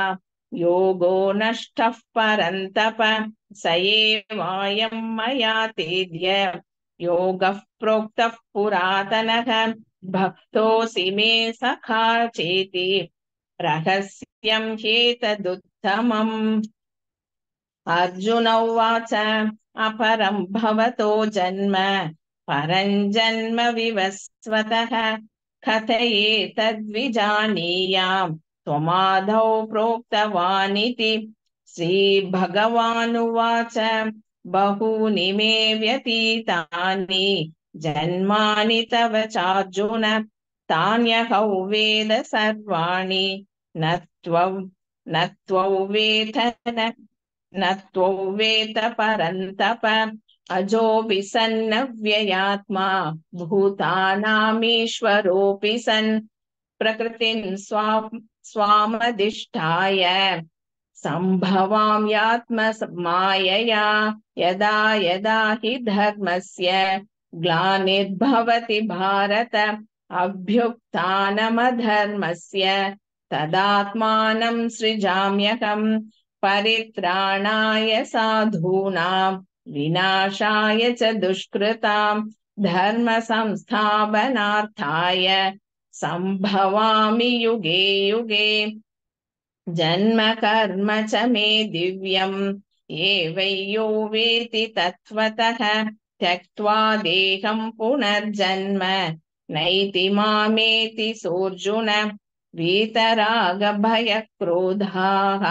योगो नष्टः परन्तप स एवायं मया तेद्य योगः प्रोक्तः पुरातनः भक्तोऽसि मे सखा चेति रहस्यं ह्येतदुत्तमम्। अर्जुन उवाच अपरं भवतो जन्म परं जन्म विवस्वतः कथयेतद्विजानीयाम् त्वमादौ प्रोक्तवानिति। श्रीभगवानुवाच बहूनि मे व्यतीतानि जन्मानि तव चार्जुन तान्यहौ वेद सर्वाणि न त्वौ वेद परन्तप अजोऽपि सन्नव्ययात्मा भूतानामीश्वरोऽपि सन् प्रकृतिं स्वामधिष्ठाय सम्भवाम्यात्ममायया यदा यदा हि धर्मस्य ग्लानिर्भवति भारत अभ्युत्थानमधर्मस्य तदात्मानं सृजाम्यहम् परित्राणाय साधूनां विनाशाय च दुष्कृतां धर्म संस्थापनार्थाय संभवामि युगे युगे। जन्म कर्म च मे दिव्यम् एवं यो वेति तत्त्वतः त्यक्त्वा देहं पुनर्जन्म नैति मामेति सोऽर्जुन। वीतरागभयक्रोधाः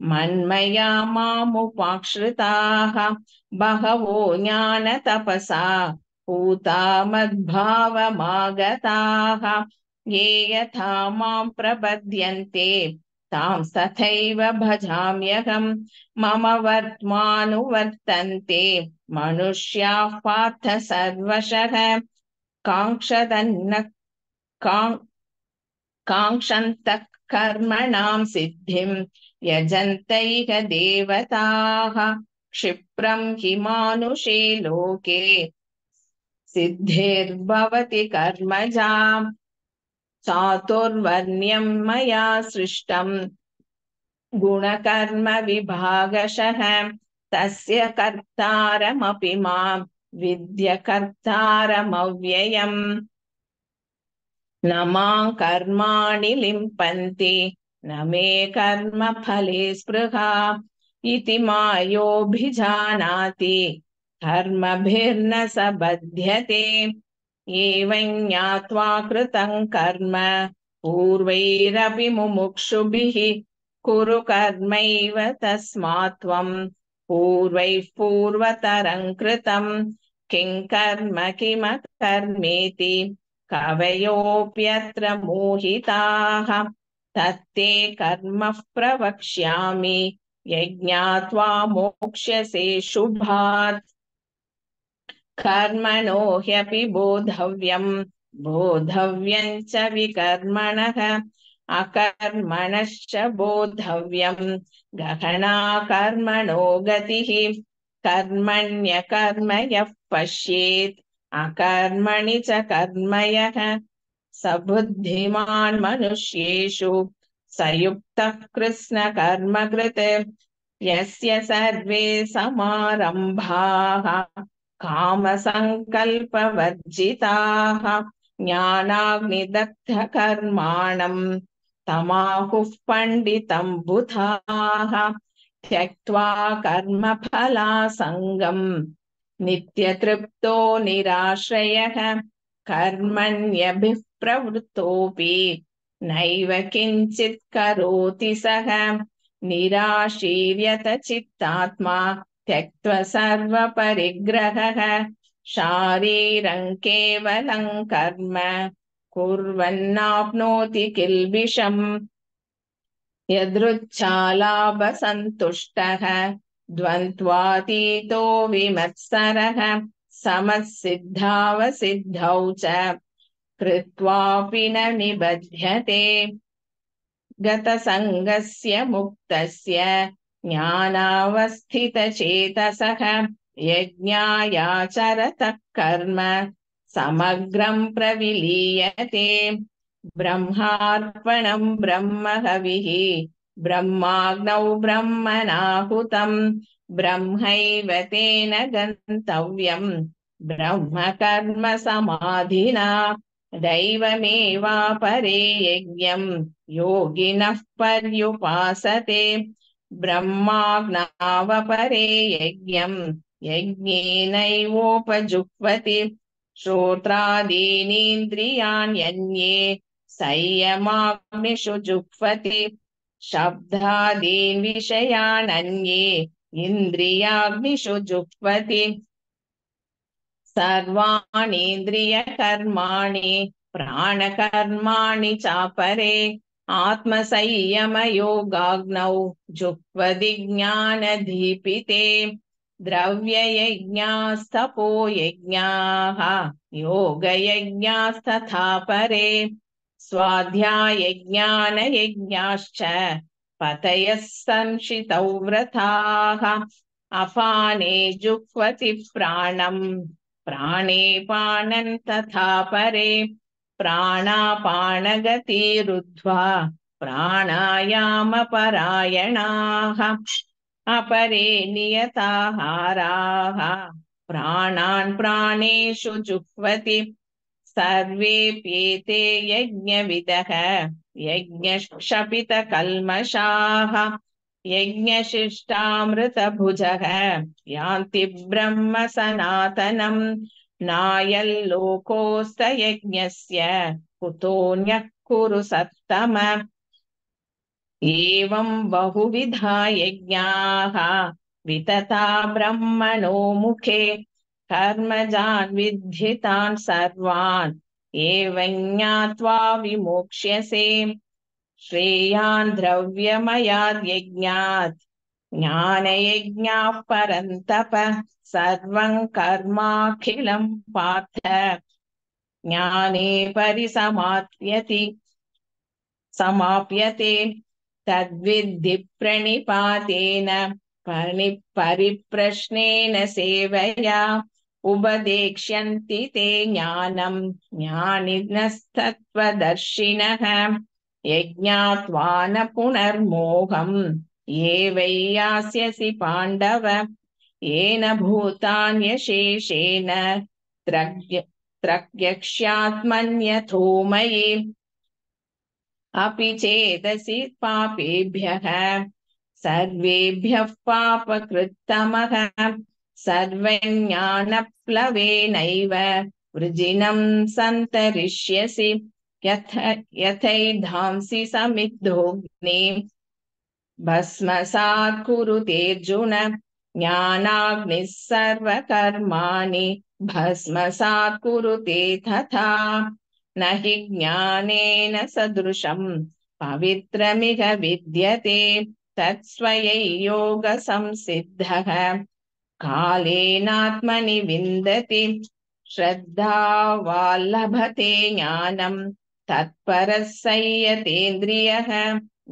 मन्मया मामुपाश्रिताः बहवो ज्ञानतपसा पूता मद्भावमागताः ये यथा मां प्रपद्यन्ते तां तथैव भजाम्यहम्। मम वर्त्मानुवर्तन्ते मनुष्याः पार्थ सर्वशः काङ्क्षन्तः कर्मणां सिद्धिं यजन्तैः देवताः क्षिप्रं हि मानुषे लोके सिद्धिर्भवति कर्मजा। चातुर्वर्ण्यं मया सृष्टं गुणकर्म विभागशः तस्य कर्तारमपि मां विद्य कर्तारमव्ययम्। न मां कर्माणि लिम्पन्ति न मे कर्मफले स्पृहा इति मायोऽभिजानाति कर्मभिर्न स बध्यते। एवं ज्ञात्वा कृतं कर्म पूर्वैरपि मुमुक्षुभिः कुरु कर्मैव तस्मात् त्वं पूर्वैः पूर्वतरं कृतं किं कर्म किमकर्मेति कवयोऽप्यत्र मोहिताः। तत्ते कर्म प्रवक्ष्यामि यज्ञात्वा मोक्ष्यसे शुभात्। कर्मणो ह्यपि बोधव्यम् बोधव्यं च विकर्मणः अकर्मणश्च बोधव्यम् गहना कर्मणो गतिः कर्मण्यकर्म यः पश्येत् अकर्मणि च कर्म यः स बुद्धिमान् मनुष्येषु स युक्तः कृत्स्नकर्मकृत् यस्य सर्वे समारम्भाः कामसङ्कल्पवर्जिताः ज्ञानाग्निदग्धकर्माणम् तमाहुः पण्डितं बुधाः त्यक्त्वा कर्मफलासङ्गम् नित्यतृप्तो निराश्रयः कर्मण्यभिः प्रवृत्तोऽपि नैव किञ्चित् करोति सः निराशीर्यत चित्तात्मा त्यक्त्वा सर्वपरिग्रहः शारीरं केवलं कर्म कुर्वन्नाप्नोति किल्बिषम् यदृच्छालाभसन्तुष्टः द्वन्द्वातीतो विमत्सरः समसिद्धावसिद्धौ च कृत्वापि न निबध्यते गतसङ्गस्य मुक्तस्य ज्ञानावस्थितचेतसः यज्ञायाचरतः कर्म समग्रं प्रविलीयते ब्रह्मार्पणं ब्रह्महविः ब्रह्माग्नौ ब्रह्मणाहुतं ब्रह्मैव तेन गन्तव्यं ब्रह्मकर्म समाधिना दैवमेवापरे यज्ञं योगिनः पर्युपासते ब्रह्माग्नावपरे यज्ञं यज्ञेनैवोपजुह्वति श्रोत्रादीनीन्द्रियाण्यन्ये संयमाग्निषु जुह्वति शब्दादीन् विषयानन्ये इन्द्रियाग्निषु जुह्वति सर्वाणीन्द्रियकर्माणि प्राणकर्माणि चापरे आत्मसंयमयोगाग्नौ जुह्वति ज्ञानदीपिते द्रव्ययज्ञास्तपो यज्ञाः योगयज्ञास्तथा परे स्वाध्यायज्ञानयज्ञाश्च पतयः संशितौ व्रताः अपाने जुह्वति प्राणम् प्राणे पानं तथा परे प्राणापानगतिरुद्ध्वा प्राणायामपरायणाः अपरे नियताहाराः प्राणान् प्राणेषु जुह्वति सर्वेऽप्येते यज्ञविदः यज्ञक्षपितकल्मषाः यज्ञशिष्टामृतभुजः यान्ति ब्रह्म सनातनम् नायल्लोकोऽस्तयज्ञस्य कुतोऽन्यः कुरु सत्तम एवं बहुविधा यज्ञाः वितता ब्रह्मणो मुखे कर्मजान् विद्धितान् सर्वान् एवं ज्ञात्वा विमोक्ष्यसे श्रेयान् द्रव्यमयाद् यज्ञात् ज्ञानयज्ञाः परन्तप सर्वं कर्माखिलं पार्थ ज्ञाने समाप्यते तद्विद्धि प्रणिपातेन परिप्रश्नेन सेवया उपदेक्ष्यन्ति ते ज्ञानं ज्ञानिनस्तत्त्वदर्शिनः यज्ञात्वा न पुनर्मोहम् ये वै यास्यसि पाण्डव येन भूतान्यशेषेण त्रग्यक्ष्यात्मन्यथो मयि अपि चेदसि पापेभ्यः सर्वेभ्यः पापकृत्तमः सर्वज्ञानप्लवेनैव वृजिनं सन्तरिष्यसि यथैधांसि समिद्धोऽग्निं भस्मसात् कुरुतेऽर्जुन ज्ञानाग्निः सर्वकर्माणि भस्मसात् कुरुते तथा न हि ज्ञानेन सदृशं पवित्रमिह विद्यते तत्स्वयै योगसंसिद्धः कालेनात्मनि विन्दति श्रद्धावाल्लभते ज्ञानम् तत्परः संयतेन्द्रियः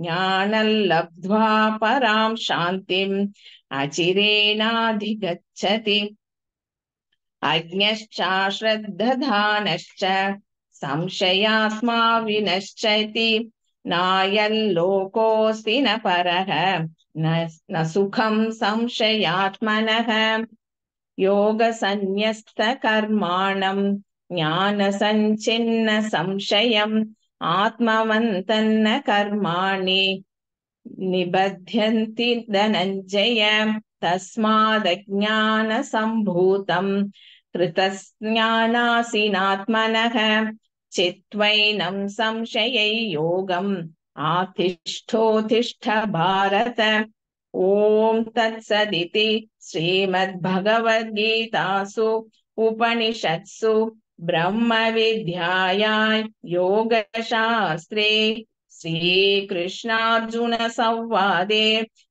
ज्ञानं लब्ध्वा परां शान्तिम् अचिरेणाधिगच्छति अज्ञश्चाश्रद्धधानश्च संशयात्मा विनश्यति नायल्लोकोऽस्ति न परः न सुखं संशयात्मनः योगसन्न्यस्तकर्माणं ज्ञानसञ्छिन्न संशयम् आत्मवन्तन्न कर्माणि निबध्यन्ति धनञ्जय तस्मादज्ञानसम्भूतं कृतस्ज्ञानासिनात्मनः चित्वैनं संशययोगम् आतिष्ठोतिष्ठ भारत। ॐ तत्सदिति श्रीमद्भगवद्गीतासु उपनिषत्सु ब्रह्मविद्यायां योगशास्त्रे श्रीकृष्णार्जुनसंवादे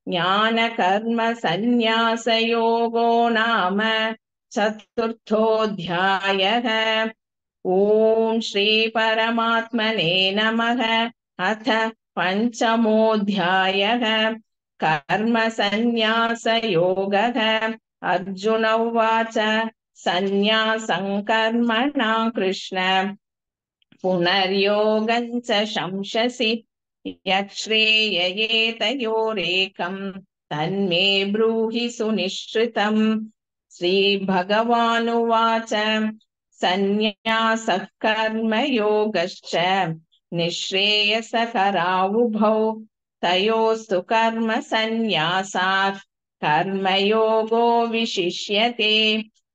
ज्ञानकर्मसन्न्यासयोगो नाम चतुर्थोऽध्यायः। ॐ श्रीपरमात्मने नमः। अथ पञ्चमोऽध्यायः कर्मसन्न्यासयोगः। अर्जुन उवाच सन्न्यासं कर्मणां कृष्ण पुनर्योगं च शंससि यच्छ्रेययेतयोरेकं तन्मे ब्रूहि सुनिश्चितम्। श्रीभगवानुवाच सन्न्यासः कर्मयोगश्च निःश्रेयसकरावुभौ तयोस्तु कर्मसन्न्यासात् कर्मयोगो विशिष्यते।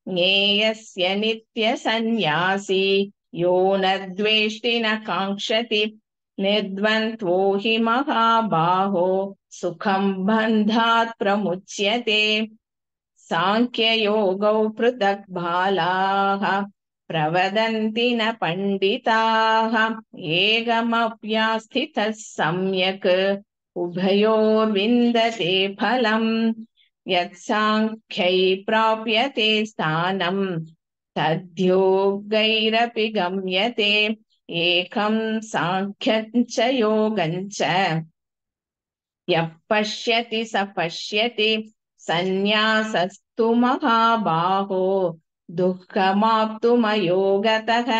ज्ञेयस्य नित्यसन्न्यासी यो न द्वेष्टि न काङ्क्षति निर्द्वन्द्वो हि महाबाहो सुखं बन्धात् प्रमुच्यते। सांख्ययोगौ पृथक् बालाः प्रवदन्ति न पण्डिताः एकमप्यास्थितः सम्यक् उभयोर्विन्दते फलम्। यत्साङ्ख्यै प्राप्यते स्थानं तद्योगैरपि गम्यते। एकं साङ्ख्यं च योगं च यः पश्यति स पश्यति। सन्न्यासस्तु महाबाहो दुःखमाप्तुमयोगतः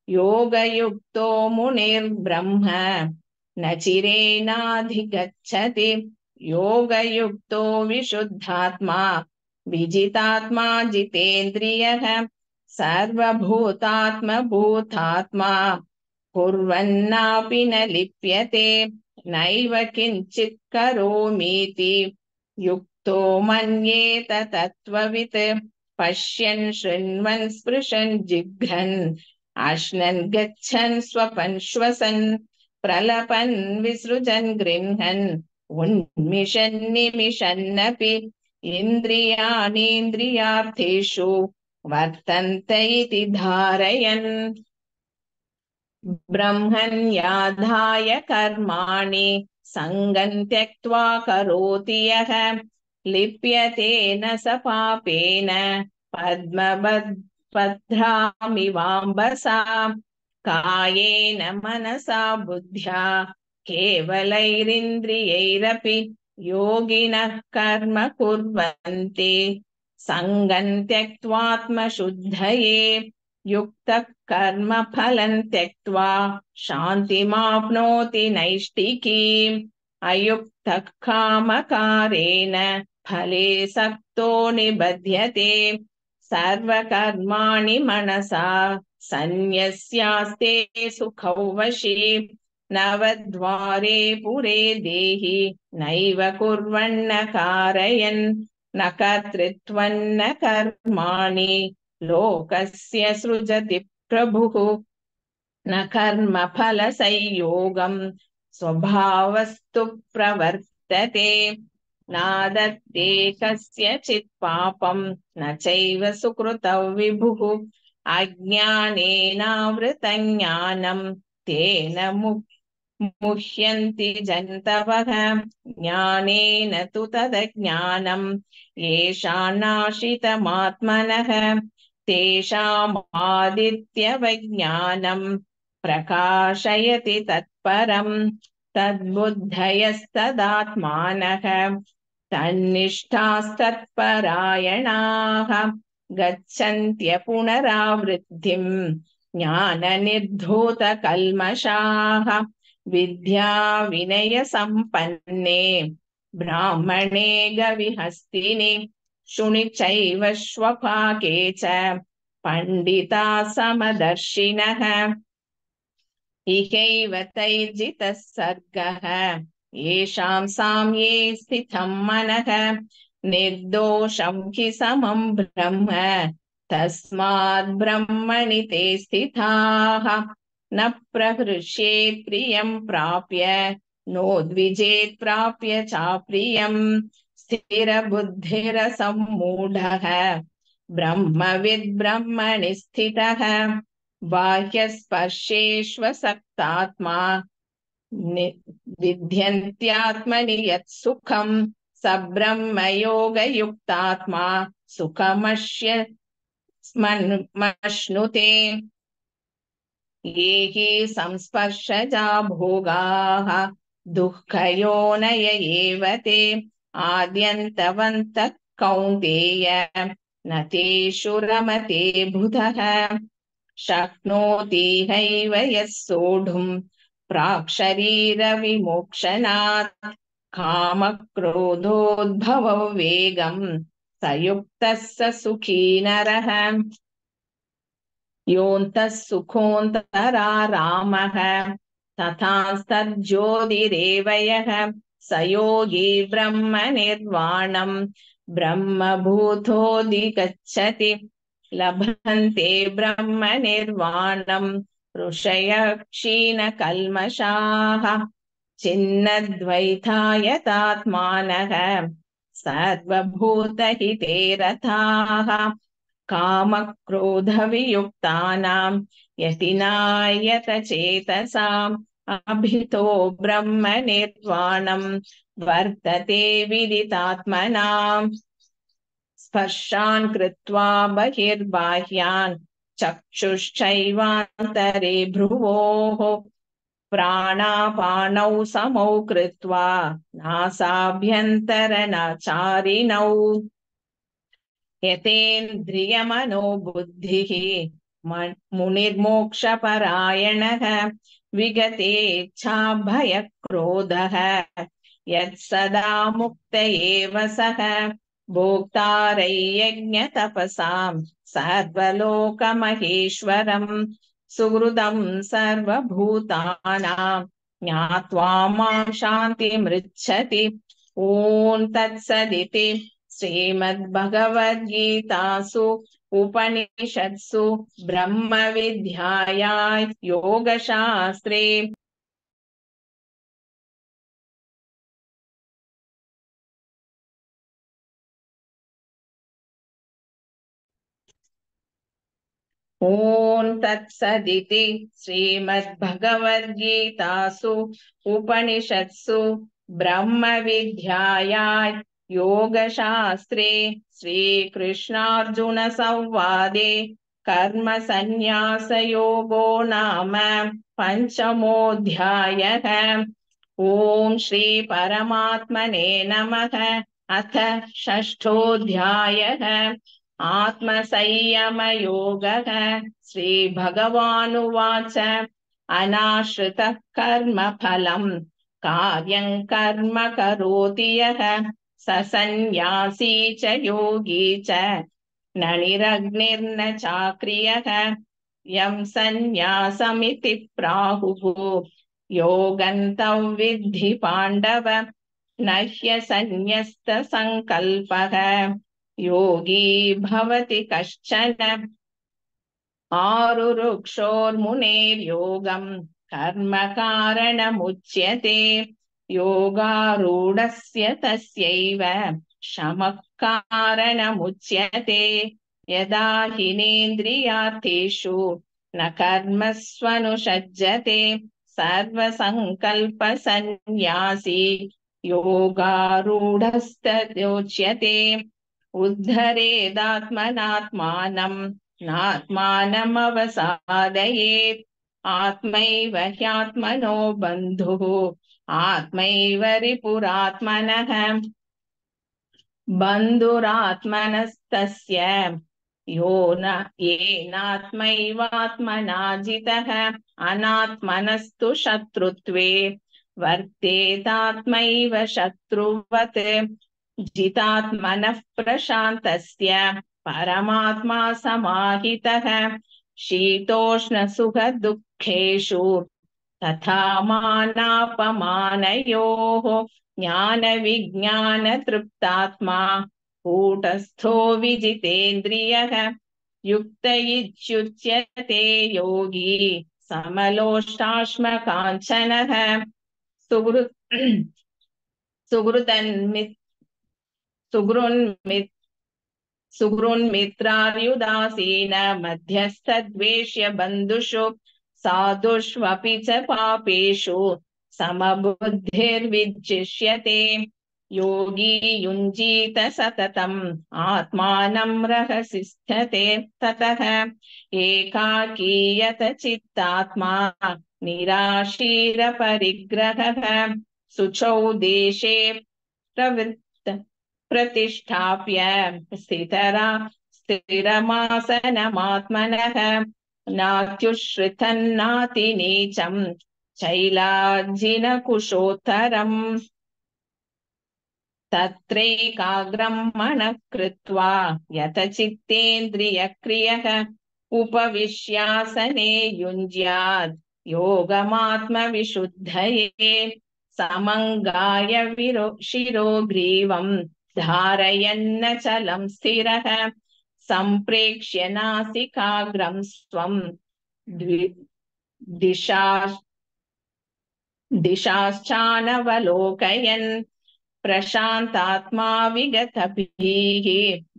योगयुक्तो मुनिर्ब्रह्म न चिरेणाधिगच्छति। योगयुक्तो विशुद्धात्मा विजितात्मा जितेन्द्रियः सर्वभूतात्मभूतात्मा कुर्वन्नापि न लिप्यते। नैव किञ्चित् करोमीति युक्तो मन्येत तत्त्ववित्। पश्यन् शृण्वन् स्पृशन् जिघ्रन् अश्नन् गच्छन् स्वपन् श्वसन् प्रलपन् विसृजन् गृह्णन् उन्मिषन् निमिषन्नपि इन्द्रियाणीन्द्रियार्थेषु वर्तन्त इति धारयन्। ब्रह्मण्याधाय कर्माणि सङ्गं त्यक्त्वा करोति यः लिप्यते न स पापेन पद्मभद्रामिवाम्बसा। कायेन मनसा बुद्ध्या केवलैरिन्द्रियैरपि योगिनः कर्म कुर्वन्ति सङ्गं त्यक्त्वात्मशुद्धये। युक्तः कर्मफलं त्यक्त्वा शान्तिमाप्नोति नैष्ठिकीम्। अयुक्तः कामकारेण फले सक्तो निबध्यते। सर्वकर्माणि मनसा सन्न्यस्यास्ते सुखौ वशी। नवद्वारे पुरे देहि नैव कुर्वन्न कारयन् न कर्तृत्वं न कर्माणि लोकस्य सृजति प्रभुः। न कर्मफलसंयोगं स्वभावस्तु प्रवर्तते। नादत्ते कस्यचित् पापं न चैव सुकृतौ विभुः। अज्ञानेनावृतं ज्ञानं तेन मुह्यन्ति जन्तवः ज्ञानेन तु तदज्ञानम् येषान्नाशितमात्मनः तेषामादित्यवज्ञानम् प्रकाशयति तत्परम् तद्बुद्धयस्तदात्मानः तन्निष्ठास्तत्परायणाः गच्छन्त्य पुनरावृत्तिम् ज्ञाननिर्धूतकल्मषाः विद्या विनय संपन्ने ब्राह्मणे गविहस्तिनि शुनि चैव श्वपाके च पंडिता समदर्शिनः इहैव तैर्जितः सर्गः येषां साम्ये स्थितं मनः निर्दोषं हि समं ब्रह्म तस्माद् ब्रह्मणि ते स्थिताः न प्रहृष्येत् प्रियं प्राप्य नोद्विजेत् प्राप्य चाप्रियं स्थिरबुद्धिरसम्मूढः ब्रह्मविद् ब्रह्मणि स्थितः बाह्यस्पर्शेष्वसक्तात्मा विध्यन्त्यात्मनि यत् सुखं स ब्रह्मयोगयुक्तात्मा सुखमश्नुते ये हि संस्पर्शजा भोगाः दुःखयोनय एव ते आद्यन्तवन्तः कौन्तेय न तेषु रमते बुधः शक्नोति हैव यः सोढुम् प्राक्शरीरविमोक्षणात् कामक्रोधोद्भवो वेगम् स युक्तः स सुखी नरः योऽन्तः सुखोऽन्तरारामः तथास्तज्ज्योतिरेव यः स योगी ब्रह्मनिर्वाणम् ब्रह्मभूतोऽधिगच्छति लभन्ते ब्रह्मनिर्वाणम् ऋषयः क्षीणकल्मषाः छिन्नद्वैतायतात्मानः सर्वभूतहिते रताः कामक्रोधवियुक्तानां यतिनायतचेतसाम् अभितो ब्रह्मनिर्वाणं वर्तते विदितात्मनाम् स्पर्शान् कृत्वा बहिर्बाह्यान् चक्षुश्चैवान्तरे भ्रुवोः प्राणापानौ समौ कृत्वा नासाभ्यन्तरनाचारिणौ यतेन्द्रियमनो बुद्धिः मुनिर्मोक्षपरायणः विगतेच्छाभयक्रोधः यत्सदा मुक्त एव सः भोक्तारयज्ञतपसां सर्वलोकमहेश्वरम् सुहृदं सर्वभूतानां ज्ञात्वा मां शान्तिमृच्छति ॐ तत्सदिति श्रीमद्भगवद्गीतासु उपनिषत्सु ब्रह्मविद्यायां योगशास्त्रे ॐ तत्सदिति श्रीमद्भगवद्गीतासु उपनिषत्सु ब्रह्मविद्यायां योगशास्त्रे श्रीकृष्णार्जुनसंवादे कर्मसन्न्यासयोगो नाम पञ्चमोऽध्यायः। ॐ श्रीपरमात्मने नमः। अथ षष्ठोऽध्यायः आत्मसंयमयोगः। श्रीभगवानुवाच अनाश्रितः कर्मफलम् कार्यं कर्म करोति यः स सन्न्यासी च योगी च न निरग्निर्न चाक्रियः यं सन्न्यासमिति प्राहुः योगन्तं विद्धि पाण्डव न ह्यसन्न्यस्तसङ्कल्पः योगी भवति कश्चन आरुरुक्षोर्मुनेर्योगं कर्म कारणमुच्यते योगारूढस्य तस्यैव शमः कारणमुच्यते यदा हिनेन्द्रियार्थेषु न कर्मस्वनुषज्जते स सर्वसङ्कल्पसन्न्यासी योगारूढस्तदोच्यते उद्धरेदात्मनात्मानं नात्मानमवसादयेत् आत्मैव ह्यात्मनो बन्धुः आत्मैव रिपुरात्मनः बन्धुरात्मनस्तस्य येनात्मैवात्मना जितः अनात्मनस्तु शत्रुत्वे वर्तेतात्मैव शत्रुवत् जितात्मनः प्रशान्तस्य परमात्मा समाहितः शीतोष्णसुखदुःखेषु तथा मानापमानयोः ज्ञानविज्ञानतृप्तात्मा कूटस्थो विजितेन्द्रियः युक्त इत्युच्यते योगी समलोष्टाश्मकाञ्चनः सुहृन्मित् सुहृन्मित्रार्युदासीन मध्यस्थद्वेष्य बन्धुषु साधुष्वपि च पापेषु समबुद्धिर्विजिष्यते योगी युञ्जीत सततम् आत्मानं रहसि स्थिते ततः एकाकीयत चित्तात्मा निराशीरपरिग्रहः शुचौ देशे प्रतिष्ठाप्य स्थिरमासनमात्मनः नात्युश्रितन्नातिनीचं चैलाजिनकुशोत्तरम् तत्रैकाग्रं मनः कृत्वा यतचित्तेन्द्रियक्रियः उपविश्यासने युञ्ज्यात् योगमात्मविशुद्धये समङ्गाय शिरोग्रीवं धारयन्नचलं स्थिरः सम्प्रेक्ष्य नासिकाग्रं स्वं दिशाश्चानवलोकयन् प्रशान्तात्मा विगतभिः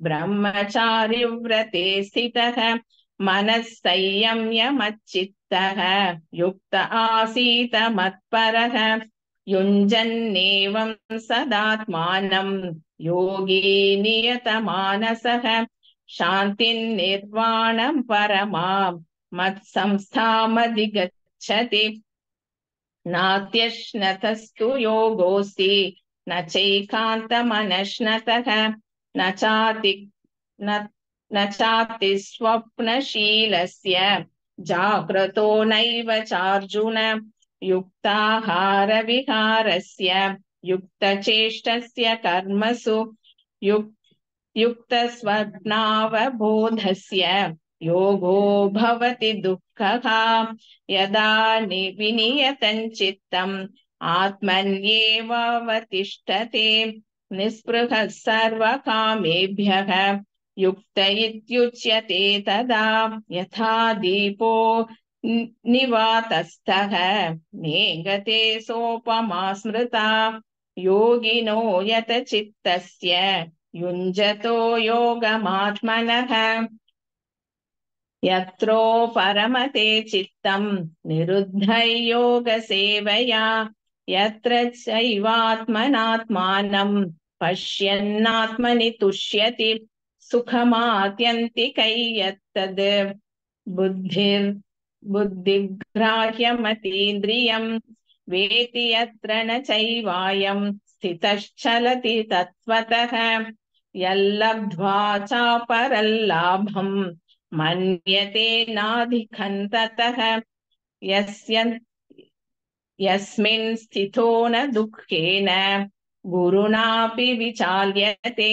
ब्रह्मचारिव्रते स्थितः मनः संयम्य मच्चित्तः युक्त आसीत मत्परः युञ्जन्नेवं सदात्मानं योगी नियतमानसः शान्तिर्निर्वाणं परमां मत्संस्थामधिगच्छति नात्यश्नतस्तु योगोऽस्ति न चैकान्तमनश्नतः न चाति स्वप्नशीलस्य जाग्रतो नैव चार्जुन युक्ताहारविहारस्य युक्तचेष्टस्य कर्मसु युक्तस्वप्नावबोधस्य योगो भवति दुःखः यदा विनियतं चित्तम् आत्मन्येवावतिष्ठते निःस्पृहः सर्वकामेभ्यः युक्त इत्युच्यते तदा यथा दीपो निवातस्थः नेङ्गते सोपमा स्मृता योगिनो यतचित्तस्य युञ्जतो योगमात्मनः यत्रो परमते चित्तं निरुद्धं योगसेवया यत्र चैवात्मनात्मानं पश्यन्नात्मनि तुष्यति सुखमात्यन्तिकै यत्तद् बुद्धिग्राह्यमतीन्द्रियं वेति यत्र न चैवायं स्थितश्चलति तत्त्वतः यल्लब्ध्वा चापरल्लाभं मन्यते नाधिकं ततः यस्मिन् स्थितो न दुःखेन गुरुणापि विचाल्यते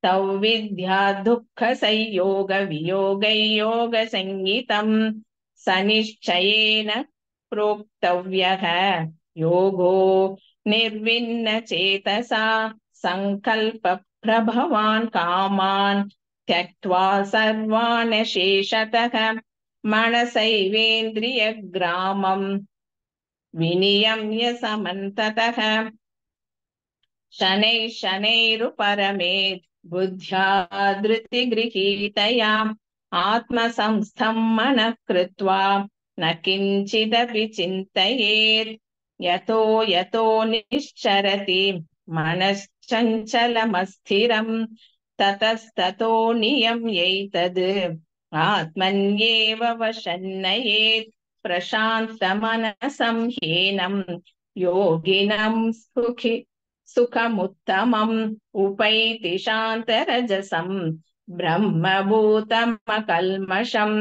तौ विद्या दुःखसंयोग वियोगयोगसंज्ञितं सनिश्चयेन प्रोक्तव्यः योगो निर्विण्णचेतसा संकल्पप्रभवान् कामान् त्यक्त्वा सर्वान् शेषतः मनसैवेन्द्रियग्रामं विनियम्य समन्ततः शनैः शनैरुपरमेत् बुद्ध्या धृतिगृहीतया आत्मसंस्थं मनः कृत्वा न किञ्चिदपि चिन्तयेत् यतो यतो निश्चरति मनश्चञ्चलमस्थिरम् ततस्ततो नियम्यैतद् आत्मन्येव वशन्नयेत् प्रशान्तमनसं ह्येनं योगिनं सुखमुत्तमम् उपैति शान्तरजसं ब्रह्मभूतमकल्मषम्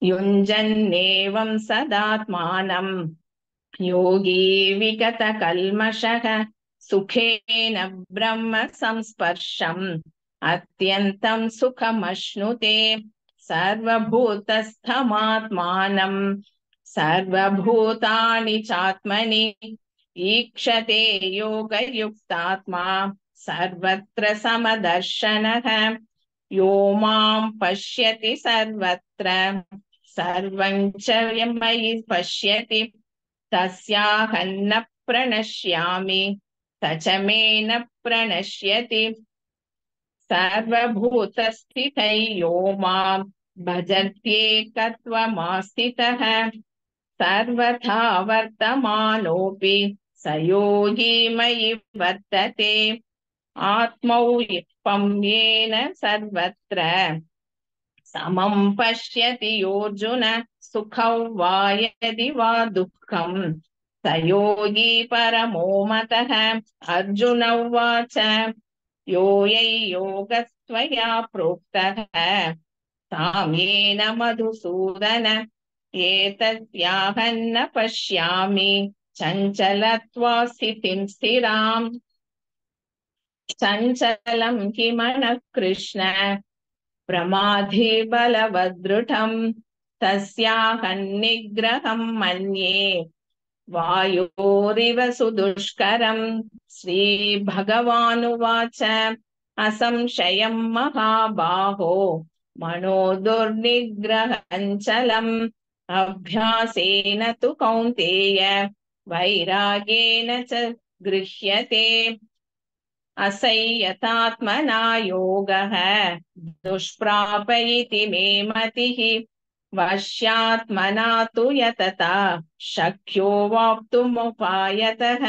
युञ्जन्नेवं सदात्मानं योगी विगतकल्मषः सुखेन ब्रह्म संस्पर्शम् अत्यन्तं सुखमश्नुते सर्वभूतस्थमात्मानं सर्वभूतानि चात्मनि ईक्षते योगयुक्तात्मा सर्वत्र समदर्शनः यो मां पश्यति सर्वत्र सर्वं च मयि पश्यति तस्याहं न प्रणश्यामि स च मे न प्रणश्यति सर्वभूतस्थितः यो मां भजत्येकत्वमास्थितः सर्वथा वर्तमानोऽपि स योगी मयि वर्तते आत्मौपम्येन सर्वत्र समं पश्यति योऽर्जुन सुखं वा यदि वा दुःखं स योगी परमो मतः अर्जुन उवाच यो योगस्त्वया प्रोक्तः साम्येन मधुसूदन एतस्याहं न पश्यामि चञ्चलत्वा स्थितिं स्थिराम् चञ्चलं हि मनः कृष्ण प्रमाधे बलवदृढम् तस्याहं निग्रहं मन्ये वायोरिव सुदुष्करम् श्रीभगवानुवाच असंशयं महाबाहो मनो दुर्निग्रहञ्चलम् अभ्यासेन तु कौन्तेय वैराग्येन च गृह्यते असंयतात्मना योगः दुष्प्राप इति मे मतिः वश्यात्मना तु यतता शक्यो वाप्तुमुपायतः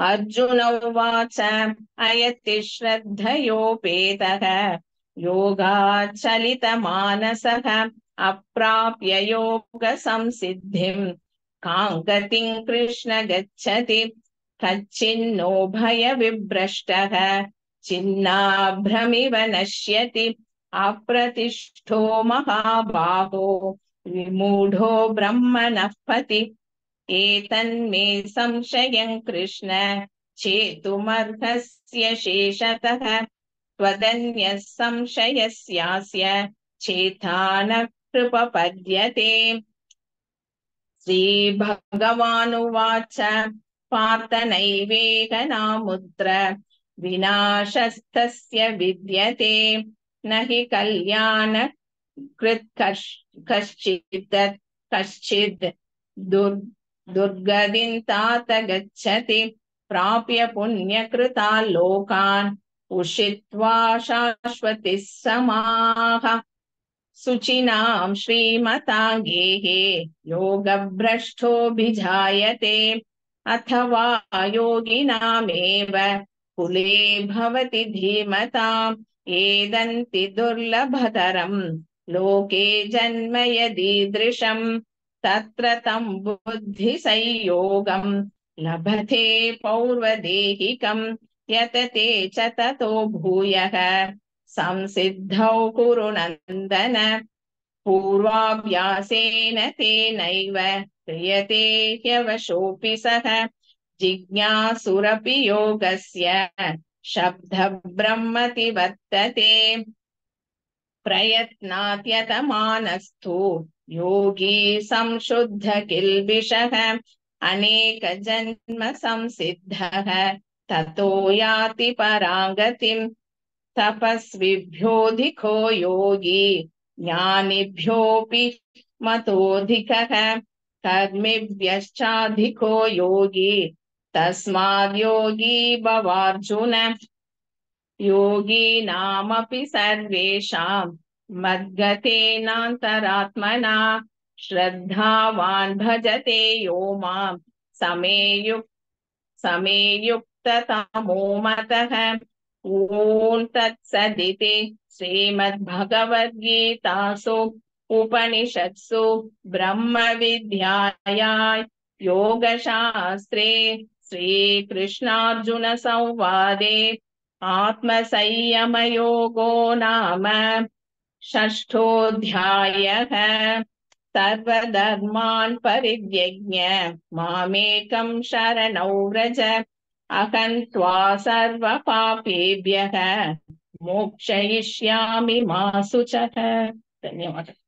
अर्जुन उवाच अयति श्रद्धयोपेतः योगाच्चलितमानसः अप्राप्य योगसंसिद्धिं कां गतिं कृष्ण गच्छति तच्चिन्नो भयविभ्रष्टः छिन्नाभ्रमिव नश्यति अप्रतिष्ठो महाबाहो विमूढो ब्रह्मणः पथि एतन्मे संशयं कृष्ण चेतुमर्हस्य शेषतः त्वदन्यः संशयस्यास्य चेता न कृपपद्यते श्रीभगवानुवाच पार्थ नैवेह विनाशस्तस्य विद्यते न हि कल्याणकृत् कश्चित् दुर्गतिं तात गच्छति प्राप्य पुण्यकृता लोकान् उषित्वा शाश्वतिः समाः शुचिनां श्रीमताङ्गेः योगभ्रष्टोऽभिजायते अथवा योगिनामेव कुले भवति धीमताम् एदन्ति दुर्लभतरं लोके जन्म यदीदृशं तत्र तं बुद्धिसंयोगं लभते पौर्वदेहिकं यतते च ततो भूयः संसिद्धौ कुरु नन्दन पूर्वाभ्यासेन तेनैव क्रियते ह्यवशोऽपि सः जिज्ञासुरपि योगस्य शब्दब्रह्मति वर्तते प्रयत्नात्यतमानस्तु योगी संशुद्ध किल्बिषः अनेक जन्म संसिद्धः ततो याति पराङ्गतिम् तपस्विभ्योऽधिको योगी ज्ञानिभ्योऽपि मतोऽधिकः कर्मिभ्यश्चाधिको योगी तस्माद् योगी भवार्जुन योगीनामपि सर्वेषां मद्गतेनान्तरात्मना श्रद्धावान् भजते यो मां समे युक्ततमो मतः। ॐ तत्सदिति श्रीमद्भगवद्गीतासु उपनिषत्सु ब्रह्मविद्यायां योगशास्त्रे श्रीकृष्णार्जुनसंवादे आत्मसंयमयोगो नाम षष्ठोऽध्यायः। सर्वधर्मान् परित्यज्य मामेकं शरणौ व्रज, अहं त्वा सर्वपापेभ्यः मोक्षयिष्यामि मा शुचः। धन्यवादः।